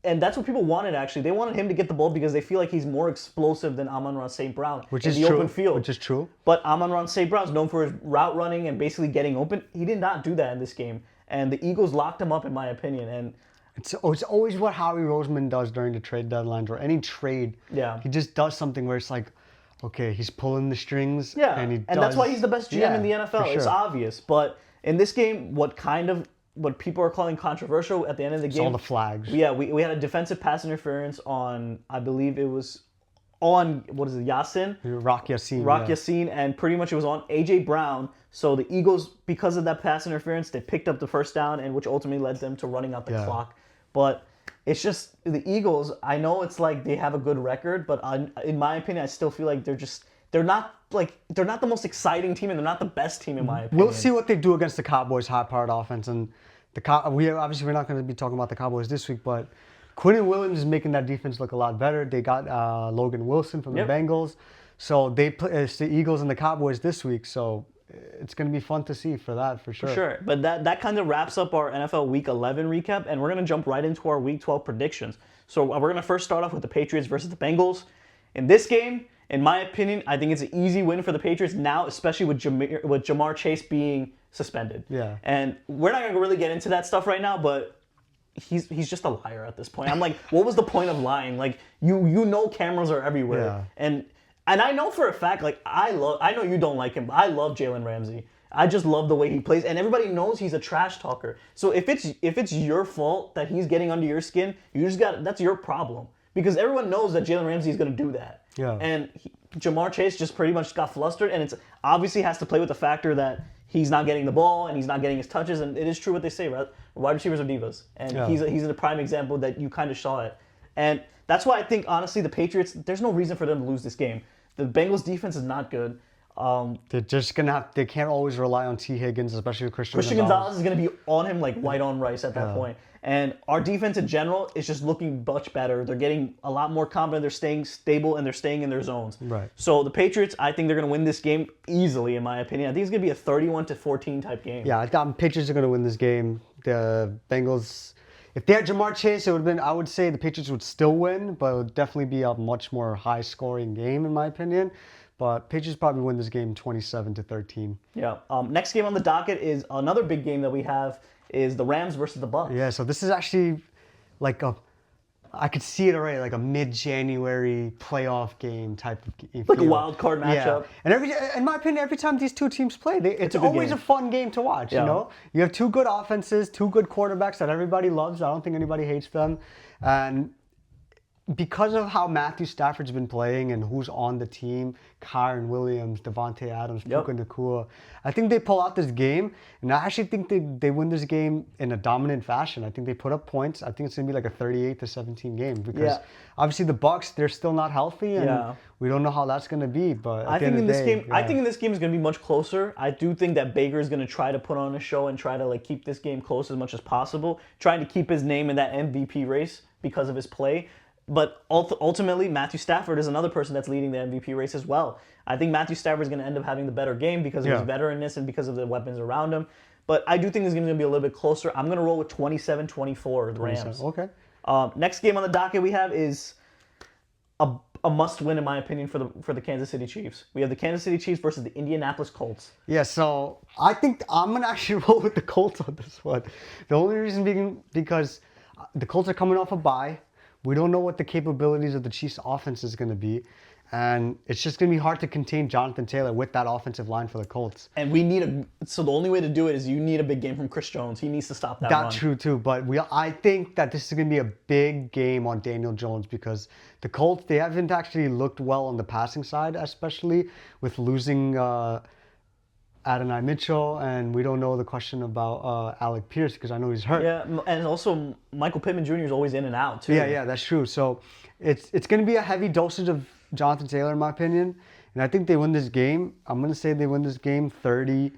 and that's what people wanted, actually. They wanted him to get the ball because they feel like he's more explosive than Amon-Ra St. Brown in the open field. Which is true. But Amon-Ra St. Brown's known for his route running and basically getting open. He did not do that in this game. And the Eagles locked him up, in my opinion. And it's always what Howie Roseman does during the trade deadlines or any trade. Yeah. He just does something where it's like, okay, he's pulling the strings. Yeah, and that's why he's the best GM in the NFL. Sure. It's obvious. But in this game, what people are calling controversial at the end of the game. It's all the flags. Yeah, we had a defensive pass interference on, I believe it was on, Yasin? Rock Yassin. Yassin, and pretty much it was on A.J. Brown. So the Eagles, because of that pass interference, they picked up the first down, and which ultimately led them to running out the clock. But it's just, the Eagles, I know it's like they have a good record, but in my opinion, I still feel like they're not the most exciting team, and they're not the best team, in my opinion. We'll see what they do against the Cowboys' high-powered offense, and we're not going to be talking about the Cowboys this week, but Quinnen Williams is making that defense look a lot better. They got Logan Wilson from the Bengals, so they play it's the Eagles and the Cowboys this week. So it's going to be fun to see for that, for sure. For sure, but that kind of wraps up our NFL Week 11 recap, and we're going to jump right into our Week 12 predictions. So we're going to first start off with the Patriots versus the Bengals. In this game, in my opinion, I think it's an easy win for the Patriots now, especially with Jamar Chase being suspended. Yeah. And we're not going to really get into that stuff right now, but he's just a liar at this point. I'm like, what was the point of lying? Like, you know cameras are everywhere. Yeah. And I know for a fact, like, I know you don't like him, but I love Jalen Ramsey. I just love the way he plays, and everybody knows he's a trash talker. So if it's your fault that he's getting under your skin, that's your problem. Because everyone knows that Jalen Ramsey is going to do that. Yeah. And Jamar Chase just pretty much got flustered, and it's obviously has to play with the factor that he's not getting the ball and he's not getting his touches, and it is true what they say, right? Wide receivers are divas, and he's a prime example that you kind of saw it. And that's why I think, honestly, the Patriots, there's no reason for them to lose this game. The Bengals defense is not good. They're just going to have, they can't always rely on T. Higgins, especially with Christian Gonzalez is going to be on him like white on rice at that point. And our defense in general is just looking much better. They're getting a lot more confident. They're staying stable, and they're staying in their zones. Right. So the Patriots, I think they're going to win this game easily, in my opinion. I think it's going to be a 31-14 type game. Yeah, I thought Patriots are going to win this game. The Bengals, if they had Jamar Chase, it would have been, I would say the Patriots would still win, but it would definitely be a much more high-scoring game, in my opinion. But Patriots probably win this game 27-13. Yeah. Next game on the docket is another big game that we have is the Rams versus the Bucs. Yeah, so this is actually like I could see it already, like a mid-January playoff game type of game. Like a wild card matchup. Yeah. And in my opinion, every time these two teams play, it's always a fun game to watch, you know? You have two good offenses, two good quarterbacks that everybody loves. I don't think anybody hates them. And because of how Matthew Stafford's been playing and who's on the team, Kyron Williams, Devontae Adams, Puka Nacua, I think they pull out this game, and I actually think they win this game in a dominant fashion. I think they put up points. I think it's going to be like a 38-17 game because obviously the Bucs, they're still not healthy, and we don't know how that's going to be. But I think in this game, I think in this game is going to be much closer. I do think that Baker is going to try to put on a show and try to like keep this game close as much as possible, trying to keep his name in that MVP race because of his play. But ultimately, Matthew Stafford is another person that's leading the MVP race as well. I think Matthew Stafford is going to end up having the better game because of his veteranness and because of the weapons around him. But I do think this game is going to be a little bit closer. I'm going to roll with 27-24, the Rams. Okay. Next game on the docket we have is a must-win, in my opinion, for the Kansas City Chiefs. We have the Kansas City Chiefs versus the Indianapolis Colts. Yeah, so I think I'm going to actually roll with the Colts on this one. The only reason being because the Colts are coming off a bye. We don't know what the capabilities of the Chiefs' offense is going to be. And it's just going to be hard to contain Jonathan Taylor with that offensive line for the Colts. And we need so the only way to do it is you need a big game from Chris Jones. He needs to stop that run. That's true too, but I think that this is going to be a big game on Daniel Jones because the Colts, they haven't actually looked well on the passing side, especially with losing Adonai Mitchell, and we don't know the question about Alec Pierce because I know he's hurt. Yeah, and also Michael Pittman Jr. is always in and out too. Yeah, that's true. So it's going to be a heavy dosage of Jonathan Taylor, in my opinion, and I think they win this game. I'm going to say they win this game 30-23.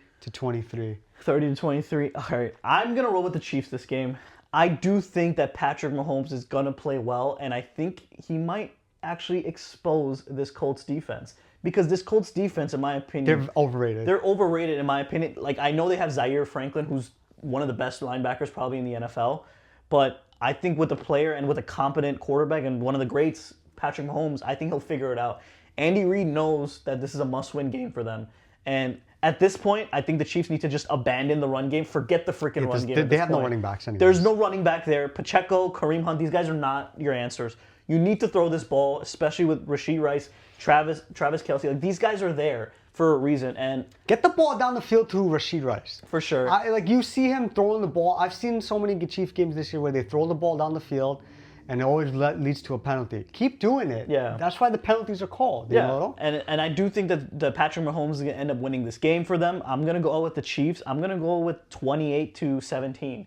30-23. All right, I'm going to roll with the Chiefs this game. I do think that Patrick Mahomes is going to play well, and I think he might actually expose this Colts defense. Because this Colts defense, in my opinion... They're overrated. They're overrated, in my opinion. Like, I know they have Zaire Franklin, who's one of the best linebackers probably in the NFL. But I think with a player and with a competent quarterback and one of the greats, Patrick Mahomes, I think he'll figure it out. Andy Reid knows that this is a must-win game for them. And at this point, I think the Chiefs need to just abandon the run game. Forget the freaking run game. They have no running backs anymore. There's no running back there. Pacheco, Kareem Hunt, these guys are not your answers. You need to throw this ball, especially with Rashee Rice, Travis Kelce. Like, these guys are there for a reason. And get the ball down the field to Rashee Rice. For sure. You see him throwing the ball. I've seen so many Chief games this year where they throw the ball down the field and it always leads to a penalty. Keep doing it. Yeah. That's why the penalties are called. You know? And I do think that Patrick Mahomes is going to end up winning this game for them. I'm going to go with the Chiefs. I'm going to go with 28-17.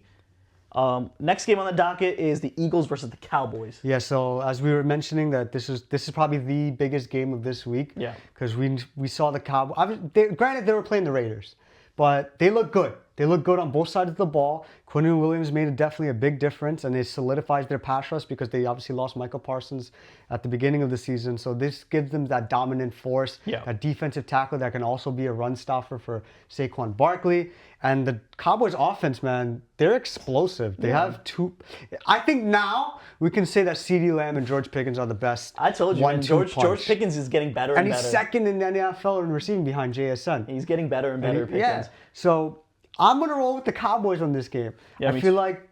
Next game on the docket is the Eagles versus the Cowboys. Yeah, so as we were mentioning that this is probably the biggest game of this week. Yeah. Because we saw the Cowboys. Granted, they were playing the Raiders, but they look good. They look good on both sides of the ball. Quinnen Williams made definitely a big difference, and it solidifies their pass rush because they obviously lost Michael Parsons at the beginning of the season. So this gives them that dominant force, that defensive tackle that can also be a run stopper for Saquon Barkley. And the Cowboys offense, man, they're explosive. They have two. I think now we can say that CeeDee Lamb and George Pickens are the best. I told you, man, George Pickens is getting better and better. And he's second in the NFL in receiving behind JSN. He's getting better and better, Pickens. Yeah. So I'm going to roll with the Cowboys on this game. Yeah, I feel like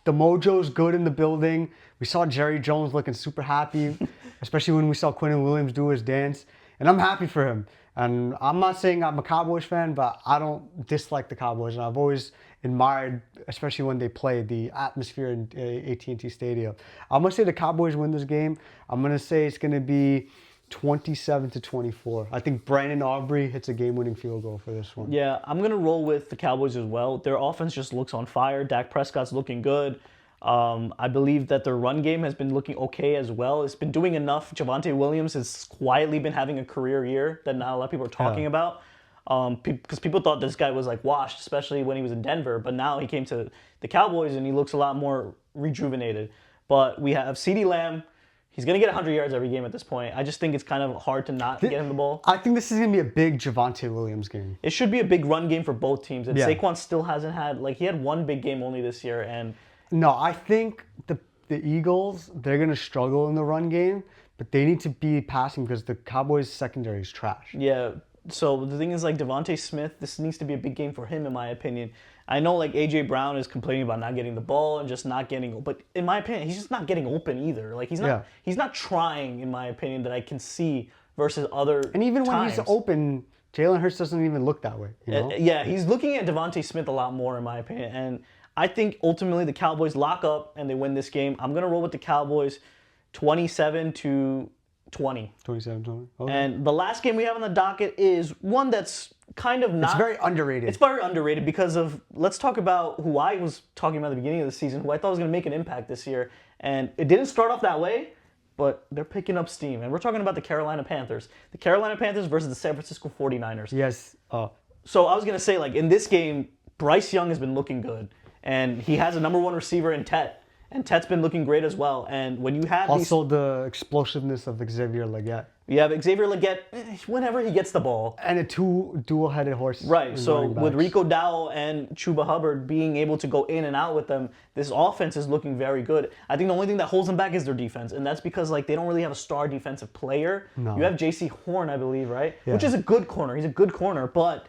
the mojo's good in the building. We saw Jerry Jones looking super happy, especially when we saw Quinnen Williams do his dance. And I'm happy for him. And I'm not saying I'm a Cowboys fan, but I don't dislike the Cowboys. And I've always admired, especially when they play, the atmosphere in AT&T Stadium. I'm going to say the Cowboys win this game. I'm going to say it's going to be 27-24. I think Brandon Aubrey hits a game-winning field goal for this one. Yeah, I'm going to roll with the Cowboys as well. Their offense just looks on fire. Dak Prescott's looking good. I believe that their run game has been looking okay as well. It's been doing enough. Javonte Williams has quietly been having a career year that not a lot of people are talking about. Because people thought this guy was like washed, especially when he was in Denver. But now he came to the Cowboys and he looks a lot more rejuvenated. But we have CeeDee Lamb. He's going to get 100 yards every game at this point. I just think it's kind of hard to not get him the ball. I think this is going to be a big Javonte Williams game. It should be a big run game for both teams. And Saquon still hasn't had, like, he had one big game only this year. And no, I think the Eagles, they're going to struggle in the run game, but they need to be passing because the Cowboys' secondary is trash. Yeah. So the thing is, like, Devontae Smith, this needs to be a big game for him, in my opinion. I know, like, A.J. Brown is complaining about not getting the ball and just not getting, but in my opinion, he's just not getting open either. Like, he's not trying, in my opinion, that I can see versus other And even times. when he's open, Jalen Hurts doesn't even look that way. You know? Yeah, he's looking at Devontae Smith a lot more, in my opinion. And I think, ultimately, the Cowboys lock up and they win this game. I'm going to roll with the Cowboys 27-20. 27-20. Okay. And the last game we have on the docket is one that's kind of not... It's very underrated. It's very underrated because of... Let's talk about who I was talking about at the beginning of the season, who I thought was going to make an impact this year. And it didn't start off that way, but they're picking up steam. And we're talking about the Carolina Panthers. The Carolina Panthers versus the San Francisco 49ers. Yes. So I was going to say, like, in this game, Bryce Young has been looking good. And he has a number one receiver in Tet. And Tet's been looking great as well. And when you have also the explosiveness of Xavier Legette. You have Xavier Legette whenever he gets the ball. And a dual-headed horse. Right. So with Rico Dowell and Chuba Hubbard being able to go in and out with them, this offense is looking very good. I think the only thing that holds them back is their defense. And that's because like they don't really have a star defensive player. No. You have J.C. Horn, I believe, right? Yeah. Which is a good corner. He's a good corner, but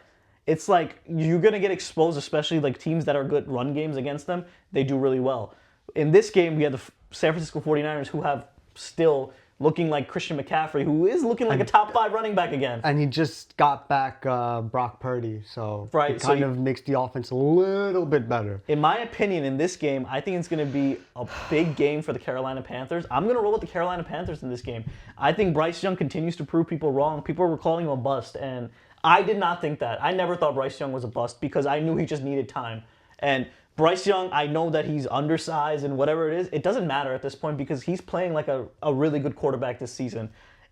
it's like you're going to get exposed, especially like teams that are good run games against them. They do really well. In this game, we have the San Francisco 49ers who have still looking like Christian McCaffrey, who is looking like a top 5 running back again. And he just got back Brock Purdy, so right, it kind of makes the offense a little bit better. In my opinion, in this game, I think it's going to be a big game for the Carolina Panthers. I'm going to roll with the Carolina Panthers in this game. I think Bryce Young continues to prove people wrong. People were calling him a bust, and I did not think that. I never thought Bryce Young was a bust because I knew he just needed time. And Bryce Young, I know that he's undersized and whatever it is, it doesn't matter at this point because he's playing like a really good quarterback this season.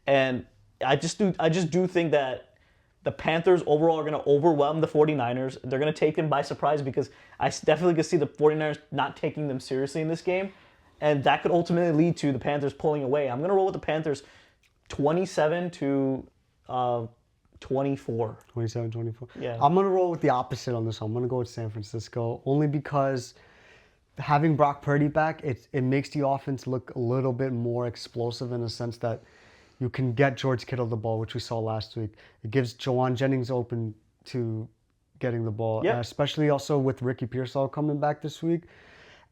And I just do think that the Panthers overall are going to overwhelm the 49ers. They're going to take them by surprise because I definitely could see the 49ers not taking them seriously in this game. And that could ultimately lead to the Panthers pulling away. I'm going to roll with the Panthers 27-24. 27-24. Yeah. I'm going to roll with the opposite on this one. I'm going to go with San Francisco only because having Brock Purdy back, it makes the offense look a little bit more explosive in the sense that you can get George Kittle the ball, which we saw last week. It gives Jawan Jennings open to getting the ball, especially also with Ricky Pearsall coming back this week.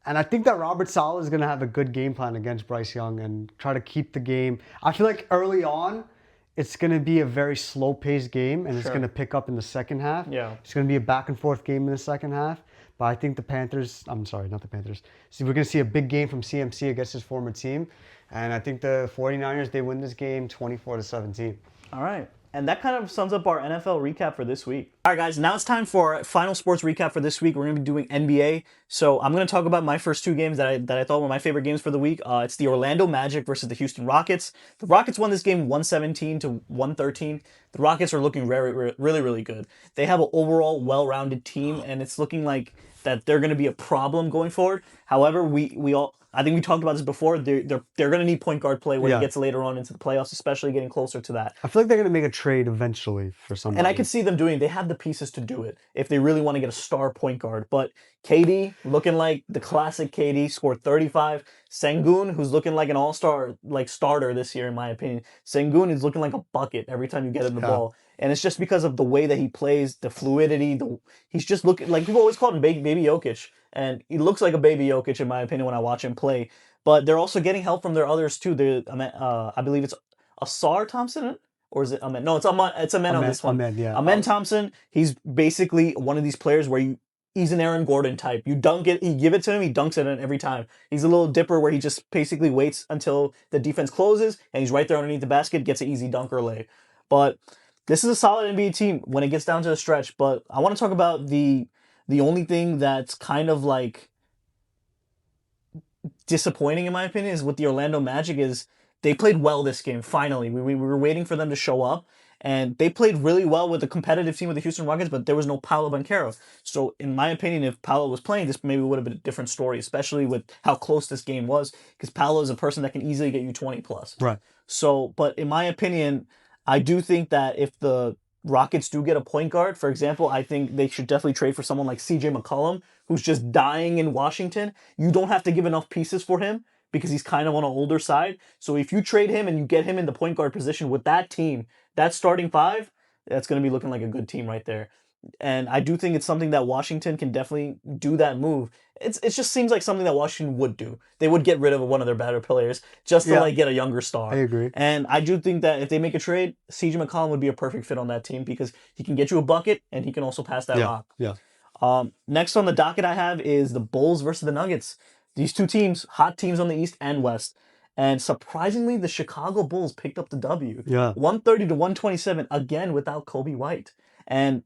And I think that Robert Saleh is going to have a good game plan against Bryce Young and try to keep the game. I feel like early on, it's going to be a very slow-paced game, and it's going to pick up in the second half. Yeah. It's going to be a back-and-forth game in the second half. But I think the Panthers, I'm sorry, not the Panthers. So we're going to see a big game from CMC against his former team. And I think the 49ers, they win this game 24-17. All right. And that kind of sums up our NFL recap for this week. All right, guys, now it's time for our final sports recap for this week. We're going to be doing NBA. So I'm going to talk about my first 2 games that I thought were my favorite games for the week. It's the Orlando Magic versus the Houston Rockets. The Rockets won this game 117-113. The Rockets are looking really good. They have an overall well-rounded team, and it's looking like that they're going to be a problem going forward. However, I think we talked about this before. They're going to need point guard play when it gets later on into the playoffs, especially getting closer to that. I feel like they're going to make a trade eventually for somebody. And I could see them doing it. They have the pieces to do it if they really want to get a star point guard. But KD, looking like the classic KD, scored 35. Sengun, who's looking like an all-star starter this year, in my opinion. Sengun is looking like a bucket every time you get him the ball. And it's just because of the way that he plays, the fluidity. He's just looking like people always called him Baby Jokic. And he looks like a Baby Jokic, in my opinion, when I watch him play. But they're also getting help from their others, too. I believe it's Asar Thompson, or is it Amen? No, it's Amen on this one. Amen, yeah. Amen Thompson, he's basically one of these players where he's an Aaron Gordon type. You dunk it, you give it to him, he dunks it in every time. He's a little dipper where he just basically waits until the defense closes and he's right there underneath the basket, gets an easy dunk or lay. But this is a solid NBA team when it gets down to the stretch. But I want to talk about the only thing that's kind of like disappointing in my opinion is with the Orlando Magic is they played well this game. Finally, we were waiting for them to show up, and they played really well with a competitive team with the Houston Rockets. But there was no Paolo Banchero. So in my opinion, if Paolo was playing, this maybe would have been a different story, especially with how close this game was. Because Paolo is a person that can easily get you 20 plus. Right. So, but in my opinion, I do think that if the Rockets do get a point guard, for example, I think they should definitely trade for someone like CJ McCollum, who's just dying in Washington. You don't have to give enough pieces for him because he's kind of on an older side. So if you trade him and you get him in the point guard position with that team, that starting five, that's going to be looking like a good team right there. And I do think it's something that Washington can definitely do that move. It just seems like something that Washington would do. They would get rid of one of their better players just to like get a younger star. I agree. And I do think that if they make a trade, CJ McCollum would be a perfect fit on that team because he can get you a bucket and he can also pass that rock. Yeah. Next on the docket I have is the Bulls versus the Nuggets. These two teams, hot teams on the East and West. And surprisingly, the Chicago Bulls picked up the W. Yeah. 130 to 127, again without Kobe White. And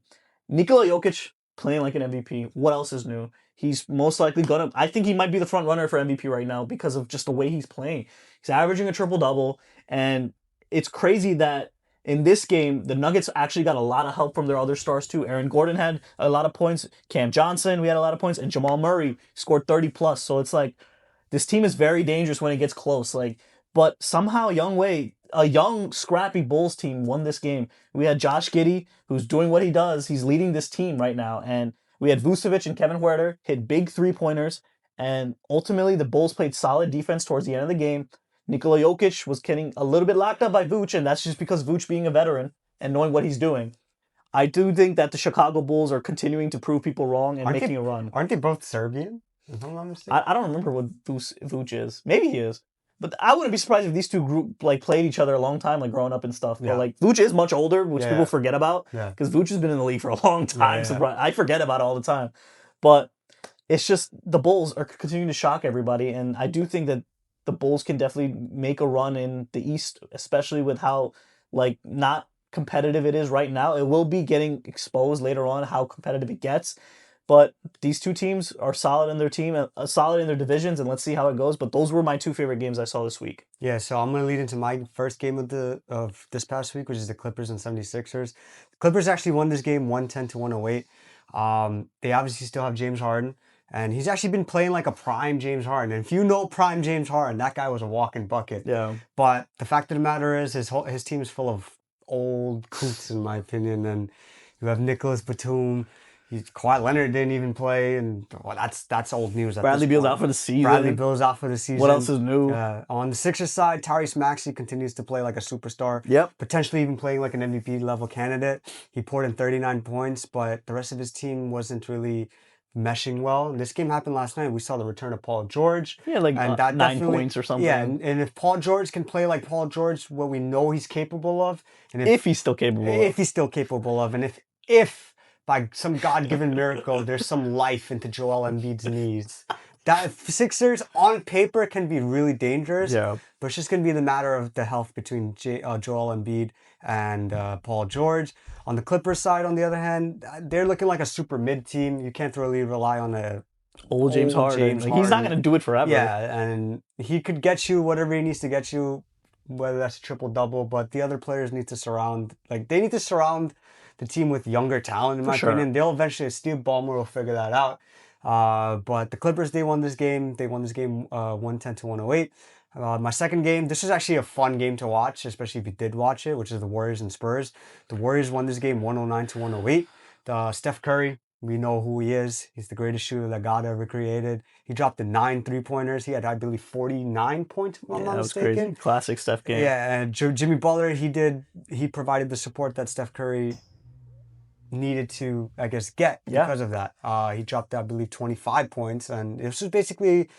Nikola Jokic playing like an MVP. What else is new? He's most likely I think he might be the front runner for MVP right now because of just the way he's playing. He's averaging a triple-double. And it's crazy that in this game, the Nuggets actually got a lot of help from their other stars too. Aaron Gordon had a lot of points. Cam Johnson, we had a lot of points. And Jamal Murray scored 30 plus. So it's like, this team is very dangerous when it gets close. But somehow a young, scrappy Bulls team won this game. We had Josh Giddey, who's doing what he does. He's leading this team right now. And we had Vucevic and Kevin Huerter hit big three-pointers. And ultimately, the Bulls played solid defense towards the end of the game. Nikola Jokic was getting a little bit locked up by Vooch, and that's just because Vooch being a veteran and knowing what he's doing. I do think that the Chicago Bulls are continuing to prove people wrong and making a run. Aren't they both Serbian? If I'm not mistaken. I don't remember what Vooch is. Maybe he is. But I wouldn't be surprised if these two played each other a long time, growing up and stuff. But Vooch is much older, which people forget about. Because Vooch has been in the league for a long time. So I forget about it all the time. But it's just the Bulls are continuing to shock everybody. And I do think that the Bulls can definitely make a run in the East, especially with how not competitive it is right now. It will be getting exposed later on how competitive it gets. But these two teams are solid in their team, solid in their divisions, and let's see how it goes. But those were my two favorite games I saw this week. Yeah, so I'm going to lead into my first game of this past week, which is the Clippers and 76ers. The Clippers actually won this game 110 to 108. They obviously still have James Harden, and he's actually been playing like a prime James Harden. And if you know prime James Harden, that guy was a walking bucket. Yeah. But the fact of the matter is his team is full of old coots, in my opinion. And you have Nicholas Batum. Kawhi Leonard didn't even play, and that's old news. Bradley Beal's out for the season. Bradley Beal's out for the season. What else is new? On the Sixers side, Tyrese Maxey continues to play like a superstar. Yep. Potentially even playing like an MVP level candidate. He poured in 39 points, but the rest of his team wasn't really meshing well. And this game happened last night. We saw the return of Paul George. Yeah, and that 9 points or something. Yeah, and if Paul George can play like Paul George, what we know he's capable of, and if he's still capable of, and if by some God-given miracle, there's some life into Joel Embiid's knees. That Sixers on paper can be really dangerous, but it's just going to be the matter of the health between Joel Embiid and Paul George. On the Clippers side, on the other hand, they're looking like a super mid team. You can't really rely on a old James Harden. He's not going to do it forever. Yeah, and he could get you whatever he needs to get you, whether that's a triple-double, but the other players need to surround the team with younger talent, in my opinion. They'll eventually, Steve Ballmer will figure that out. But the Clippers, they won this game. They won this game 110 to 108. My second game, this is actually a fun game to watch, especially if you did watch it, which is the Warriors and Spurs. The Warriors won this game 109 to 108. Steph Curry, we know who he is. He's the greatest shooter that God ever created. He dropped the 9 3-pointers. He had, I believe, 49 points, if I'm not mistaken. Was crazy. Classic Steph game. Yeah, and Jimmy Butler, he provided the support that Steph Curry needed to, get because of that. He dropped, I believe, 25 points, and this was basically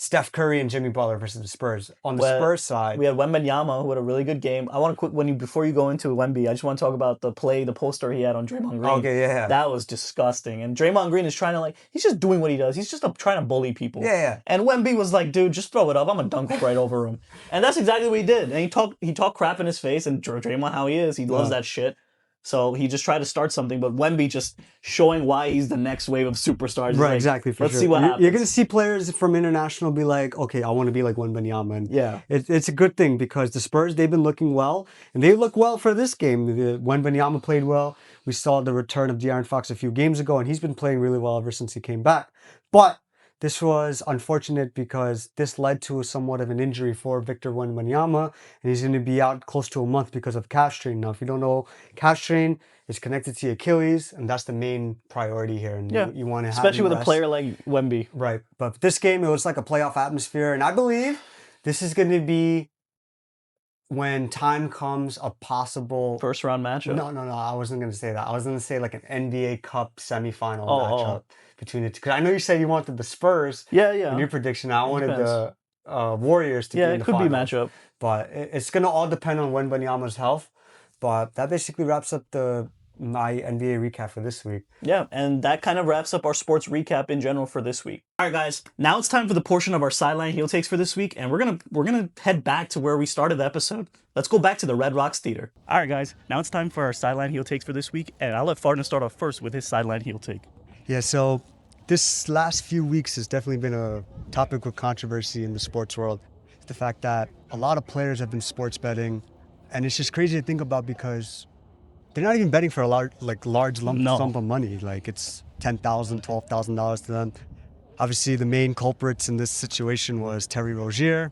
Steph Curry and Jimmy Butler versus the Spurs. On the Spurs side, we had Wembanyama, who had a really good game. I want to before you go into Wemby, I just want to talk about the poster he had on Draymond Green. Okay, yeah. That was disgusting. And Draymond Green is trying to he's just doing what he does. He's just trying to bully people. Yeah. And Wemby was like, dude, just throw it up. I'm gonna dunk right over him. And that's exactly what he did. And he talked crap in his face. And Draymond, how he is, he loves that shit. So he just tried to start something, but Wemby just showing why he's the next wave of superstars. Right, exactly. Let's see what happens. You're going to see players from international be like, okay, I want to be like Wembanyama. And it's a good thing because the Spurs, they've been looking well, and they look well for this game. Wembanyama played well. We saw the return of De'Aaron Fox a few games ago, and he's been playing really well ever since he came back. But this was unfortunate because this led to somewhat of an injury for Victor Wembanyama, and he's going to be out close to a month because of calf strain. Now, if you don't know, calf strain is connected to Achilles, and that's the main priority here. And you want to have especially with a player like Wemby. Right. But this game, it was like a playoff atmosphere, and I believe this is going to be, when time comes, a possible first round matchup. No, I wasn't going to say that. I was going to say like an NBA Cup semifinal matchup between the two. Because I know you said you wanted the Spurs. Yeah. In your prediction, I wanted the Warriors to be in the it could finals. be matchup. But it's going to all depend on Wembanyama's health. But that basically wraps up my NBA recap for this week. Yeah, and that kind of wraps up our sports recap in general for this week. All right, guys, now it's time for the portion of our sideline heel takes for this week, and we're gonna head back to where we started the episode. Let's go back to the Red Rocks Theater. All right, guys, now it's time for our sideline heel takes for this week, and I'll let Farden start off first with his sideline heel take. Yeah, so this last few weeks has definitely been a topic of controversy in the sports world. It's the fact that a lot of players have been sports betting, and it's just crazy to think about because they're not even betting for a large lump sum of money. Like it's $10,000, $12,000 to them. Obviously, the main culprits in this situation was Terry Rozier,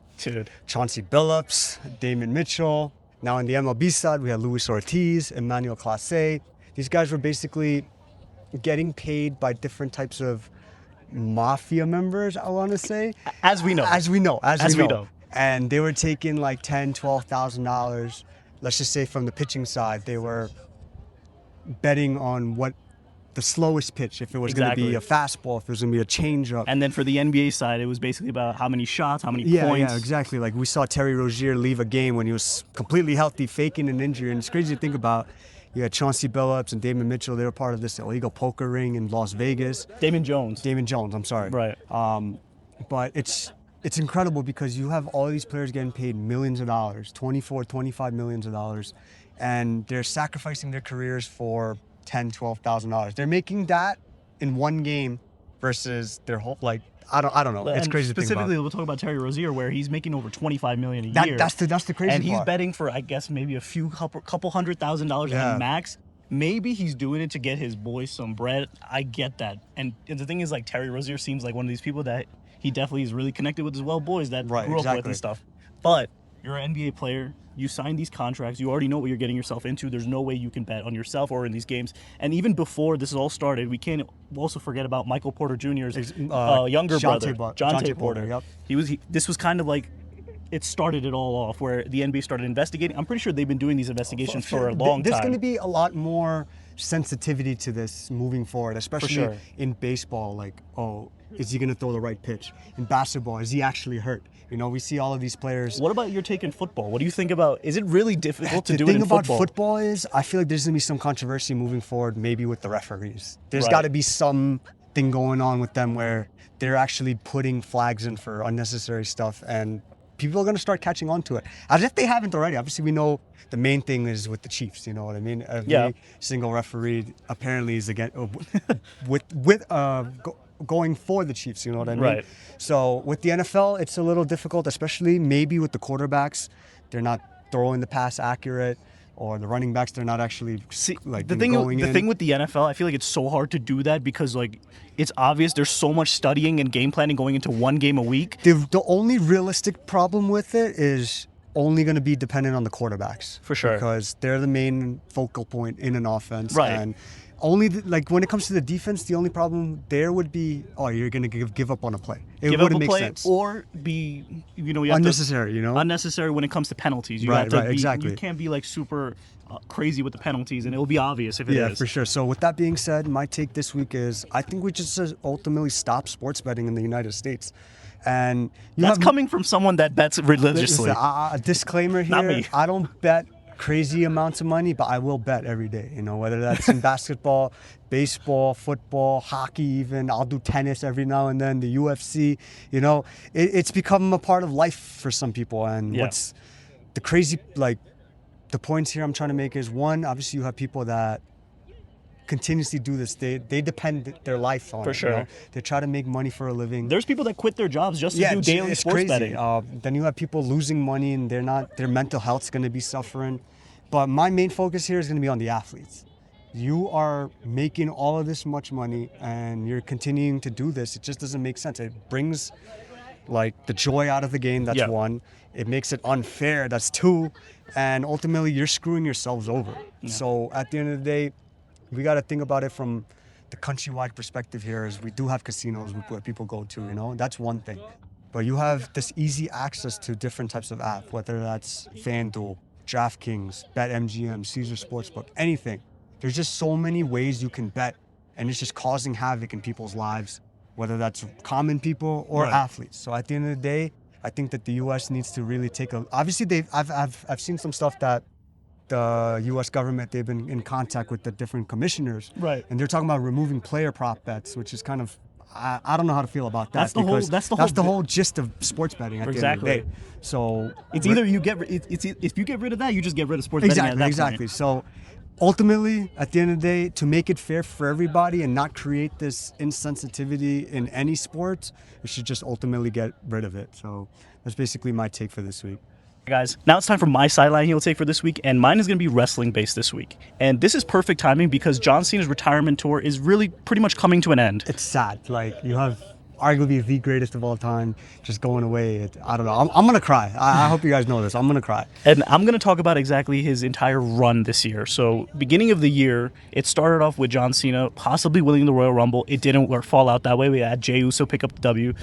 Chauncey Billups, Damon Mitchell. Now, on the MLB side, we had Luis Ortiz, Emmanuel Clase. These guys were basically getting paid by different types of mafia members, I want to say. As we know. And they were taking like $10,000, $12,000. Let's just say from the pitching side, they were betting on what the slowest pitch, if it was going to be a fastball, if it was going to be a changeup. And then for the NBA side, it was basically about how many shots, how many points. Yeah, exactly. Like we saw Terry Rozier leave a game when he was completely healthy, faking an injury. And it's crazy to think about. You had Chauncey Billups and Damon Mitchell. They were part of this illegal poker ring in Las Vegas. Damon Jones, I'm sorry. Right. But it's incredible because you have all these players getting paid millions of dollars, $25 million, and they're sacrificing their careers for $10,000, $12,000. They're making that in one game versus their whole, I don't know. It's crazy to think about. Specifically, we'll talk about Terry Rozier, where he's making over $25 million a year. That's the crazy part. And he's betting for, I guess, maybe a couple $100,000 at max. Maybe he's doing it to get his boys some bread. I get that. And the thing is, Terry Rozier seems like one of these people that he definitely is really connected with his boys that grew up with and stuff. But you're an NBA player. You signed these contracts. You already know what you're getting yourself into. There's no way you can bet on yourself or in these games. And even before this all started, we can't also forget about Michael Porter Jr.'s younger brother, John Porter. Yep. This was kind of like it started it all off, where the NBA started investigating. I'm pretty sure they've been doing these investigations for a long time. There's going to be a lot more sensitivity to this moving forward, especially in baseball. Is he going to throw the right pitch? In basketball, is he actually hurt? We see all of these players. What about your take in football? What do you think about, is it really difficult to do it in football? The thing about football is, I feel like there's going to be some controversy moving forward, maybe with the referees. There's got to be something going on with them where they're actually putting flags in for unnecessary stuff, and people are going to start catching on to it. As if they haven't already. Obviously, we know the main thing is with the Chiefs, you know what I mean? Every single referee apparently is going for the Chiefs, you know what I mean? Right. So with the NFL, it's a little difficult, especially maybe with the quarterbacks. They're not throwing the pass accurate, or the running backs, they're not actually the thing with the NFL, I feel like it's so hard to do that because it's obvious there's so much studying and game planning going into one game a week. The only realistic problem with it is only going to be dependent on the quarterbacks. For sure. Because they're the main focal point in an offense. Right. And only when it comes to the defense, the only problem there would be, you're going to give up on a play. It wouldn't make sense. Or be, you unnecessary, unnecessary when it comes to pennulties. Exactly. You can't be super crazy with the penalties, and it will be obvious if it is. Yeah, for sure. So with that being said, my take this week is I think we just ultimately stop sports betting in the United States. And that's coming from someone that bets religiously. A disclaimer here: Not me. I don't bet crazy amounts of money, but I will bet every day. You know, whether that's in basketball, baseball, football, hockey, even. I'll do tennis every now and then. The UFC. You know, it's become a part of life for some people. And what's the crazy, like, the points here I'm trying to make is, one, obviously you have people that continuously do this. They depend their life on it. Sure. You know? They try to make money for a living. There's people that quit their jobs just to do daily sports betting. Then you have people losing money and their mental health's going to be suffering. But my main focus here is going to be on the athletes. You are making all of this much money and you're continuing to do this. It just doesn't make sense. It brings like the joy out of the game. That's one. It makes it unfair. That's two. And ultimately you're screwing yourselves over. Yeah. So at the end of the day, we got to think about it from the countrywide perspective here. Is we do have casinos where people go to, you know, that's one thing. But you have this easy access to different types of app, whether that's FanDuel, DraftKings, BetMGM, Caesar Sportsbook, anything. There's just so many ways you can bet, and it's just causing havoc in people's lives, whether that's common people or athletes. So at the end of the day, I think that the U.S. needs to really take a. Obviously, I've seen some stuff that the U.S. government, they've been in contact with the different commissioners, and they're talking about removing player prop bets, which is kind of. I don't know how to feel about that. That's the whole gist of sports betting at the end of the day. So it's either you get if you get rid of that, you just get rid of sports betting at that Exactly. point. So ultimately, at the end of the day, to make it fair for everybody and not create this insensitivity in any sport, we should just ultimately get rid of it. So that's basically my take for this week. Guys, now it's time for my sideline heel take for this week, and mine is going to be wrestling based this week. And this is perfect timing because John Cena's retirement tour is really pretty much coming to an end. It's sad. Like, you have arguably the greatest of all time just going away. I don't know. I'm going to cry. I hope you guys know this. I'm going to cry. And I'm going to talk about exactly his entire run this year. So, beginning of the year, it started off with John Cena possibly winning the Royal Rumble. It didn't fall out that way. We had Jey Uso pick up the W.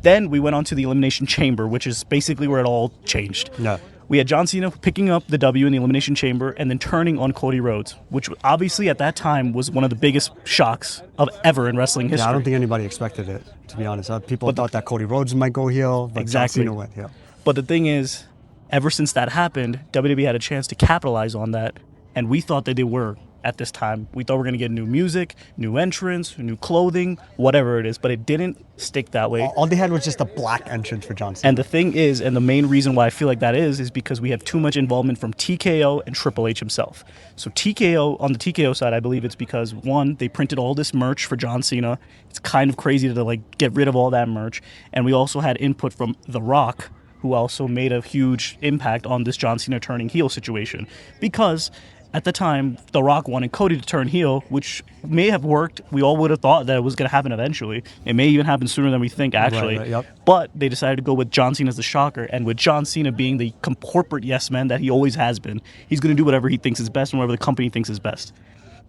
Then we went on to the Elimination Chamber, which is basically where it all changed. Yeah. We had John Cena picking up the W in the Elimination Chamber and then turning on Cody Rhodes, which obviously at that time was one of the biggest shocks of ever in wrestling history. Yeah, I don't think anybody expected it, to be honest. People thought that Cody Rhodes might go heel, but John Cena went heel. But the thing is, ever since that happened, WWE had a chance to capitalize on that, and we thought that they were at this time. We thought we were going to get new music, new entrance, new clothing, whatever it is, but it didn't stick that way. All they had was just a black entrance for John Cena. And the thing is, and the main reason why I feel like that is because we have too much involvement from TKO and Triple H himself. So TKO, on the TKO side, I believe it's because, one, they printed all this merch for John Cena. It's kind of crazy to like get rid of all that merch. And we also had input from The Rock, who also made a huge impact on this John Cena turning heel situation. Because at the time, The Rock wanted Cody to turn heel, which may have worked. We all would have thought that it was going to happen eventually. It may even happen sooner than we think, actually. But they decided to go with John Cena as the shocker. And with John Cena being the corporate yes man that he always has been, he's going to do whatever he thinks is best and whatever the company thinks is best.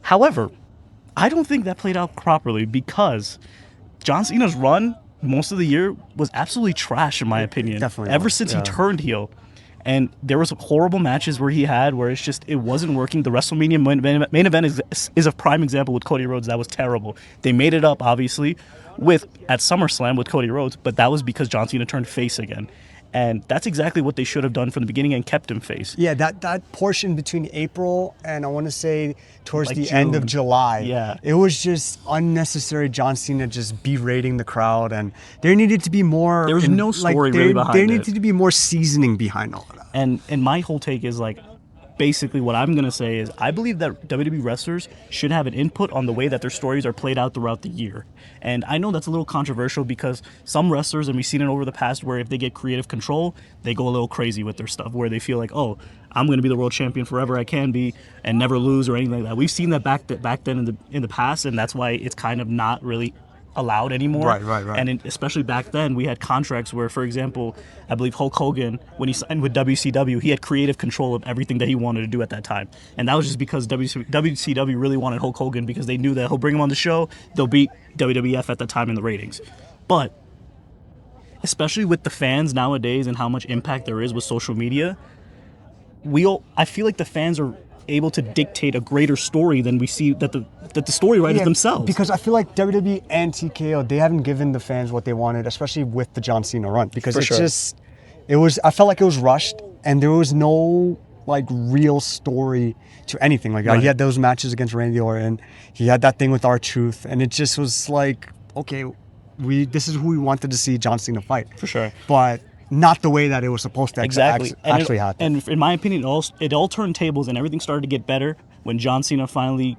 However, I don't think that played out properly because John Cena's run most of the year was absolutely trash, in my opinion. Definitely. Ever since he turned heel. And there was horrible matches where he had where it wasn't working. The WrestleMania main event is a prime example with Cody Rhodes. That was terrible. They made it up, obviously, at SummerSlam with Cody Rhodes, but that was because John Cena turned face again. And that's exactly what they should have done from the beginning and kept him face. Yeah, that portion between April and I want to say towards the end of July, it was just unnecessary. John Cena just berating the crowd, and there needed to be more. There was no story really behind it. There needed to be more seasoning behind all of that. And my whole take is like, basically what I'm going to say is I believe that WWE wrestlers should have an input on the way that their stories are played out throughout the year. And I know that's a little controversial because some wrestlers, and we've seen it over the past, where if they get creative control, they go a little crazy with their stuff, where they feel like, oh, I'm going to be the world champion forever I can be and never lose or anything like that. We've seen that back then in the past, and that's why it's kind of not really allowed anymore. Right. And especially back then, we had contracts where, for example, I believe Hulk Hogan, when he signed with WCW, he had creative control of everything that he wanted to do at that time. And that was just because WCW really wanted Hulk Hogan because they knew that he'll bring him on the show, they'll beat WWF at the time in the ratings. But especially with the fans nowadays and how much impact there is with social media, I feel like the fans are able to dictate a greater story than we see that the story writers themselves. Because I feel like WWE and TKO, they haven't given the fans what they wanted, especially with the John Cena run. Because I felt like it was rushed, and there was no like real story to anything. Like he had those matches against Randy Orton, he had that thing with R-Truth, and it just was like, okay, this is who we wanted to see John Cena fight. For sure. But not the way that it was supposed to actually happen. And in my opinion, it all turned tables, and everything started to get better when John Cena finally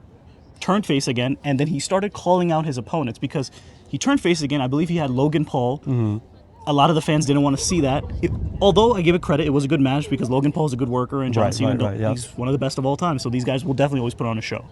turned face again, and then he started calling out his opponents because he turned face again. I believe he had Logan Paul. Mm-hmm. A lot of the fans didn't want to see that. Although I give it credit, it was a good match because Logan Paul is a good worker and John Cena, he's one of the best of all time. So these guys will definitely always put on a show.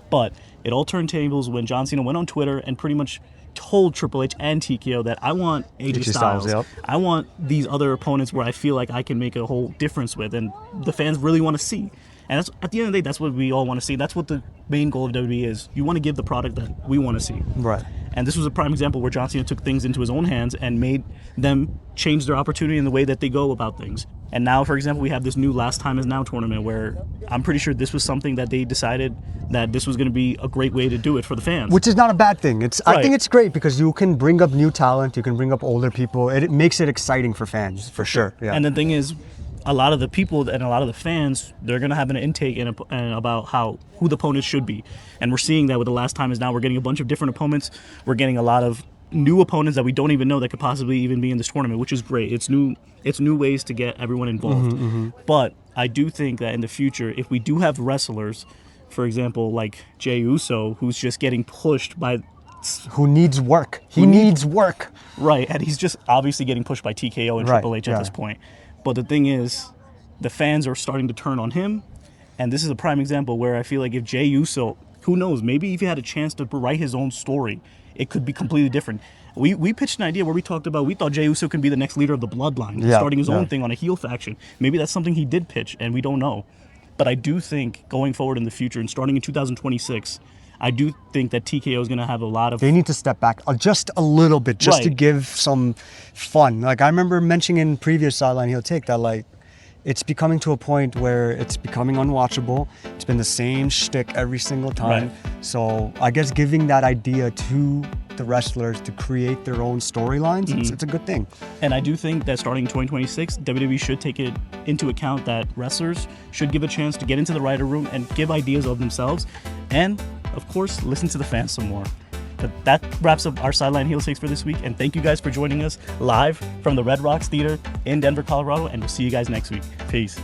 But it all turned tables when John Cena went on Twitter and pretty much told Triple H and TKO that I want AJ Styles. I want these other opponents where I feel like I can make a whole difference with, and the fans really want to see. And that's, at the end of the day, that's what we all want to see. That's what the main goal of WWE is. You want to give the product that we want to see. Right. And this was a prime example where John Cena took things into his own hands and made them change their opportunity in the way that they go about things. And now, for example, we have this new Last Time Is Now tournament where I'm pretty sure this was something that they decided that this was going to be a great way to do it for the fans. Which is not a bad thing. I think it's great because you can bring up new talent, you can bring up older people. It makes it exciting for fans, for sure. Yeah. And the thing is, a lot of the people and a lot of the fans, they're going to have an intake about who the opponents should be. And we're seeing that with the Last Time Is Now. We're getting a bunch of different opponents. We're getting a lot of new opponents that we don't even know that could possibly even be in this tournament, which is great. It's new ways to get everyone involved. Mm-hmm, mm-hmm. But I do think that in the future, if we do have wrestlers, for example, like Jey Uso, who's just getting pushed by... Who needs work. He needs work. Right, and he's just obviously getting pushed by TKO and Triple H at this point. But the thing is, the fans are starting to turn on him, and this is a prime example where I feel like if Jey Uso, who knows, maybe if he had a chance to write his own story, it could be completely different. We pitched an idea where we thought Jey Uso could be the next leader of the Bloodline, starting his own thing on a heel faction. Maybe that's something he did pitch, and we don't know. But I do think going forward in the future and starting in 2026, I do think that TKO is going to have a lot of... They need to step back just a little bit, just to give some fun. Like, I remember mentioning in previous Sideline Heel Take that, like, it's becoming to a point where it's becoming unwatchable. It's been the same shtick every single time. Right. So I guess giving that idea to the wrestlers to create their own storylines, it's a good thing. And I do think that starting in 2026, WWE should take it into account that wrestlers should give a chance to get into the writer room and give ideas of themselves. And, of course, listen to the fans some more. But that wraps up our Sideline Heel Takes for this week. And thank you guys for joining us live from the Red Rocks Theater in Denver, Colorado. And we'll see you guys next week. Peace.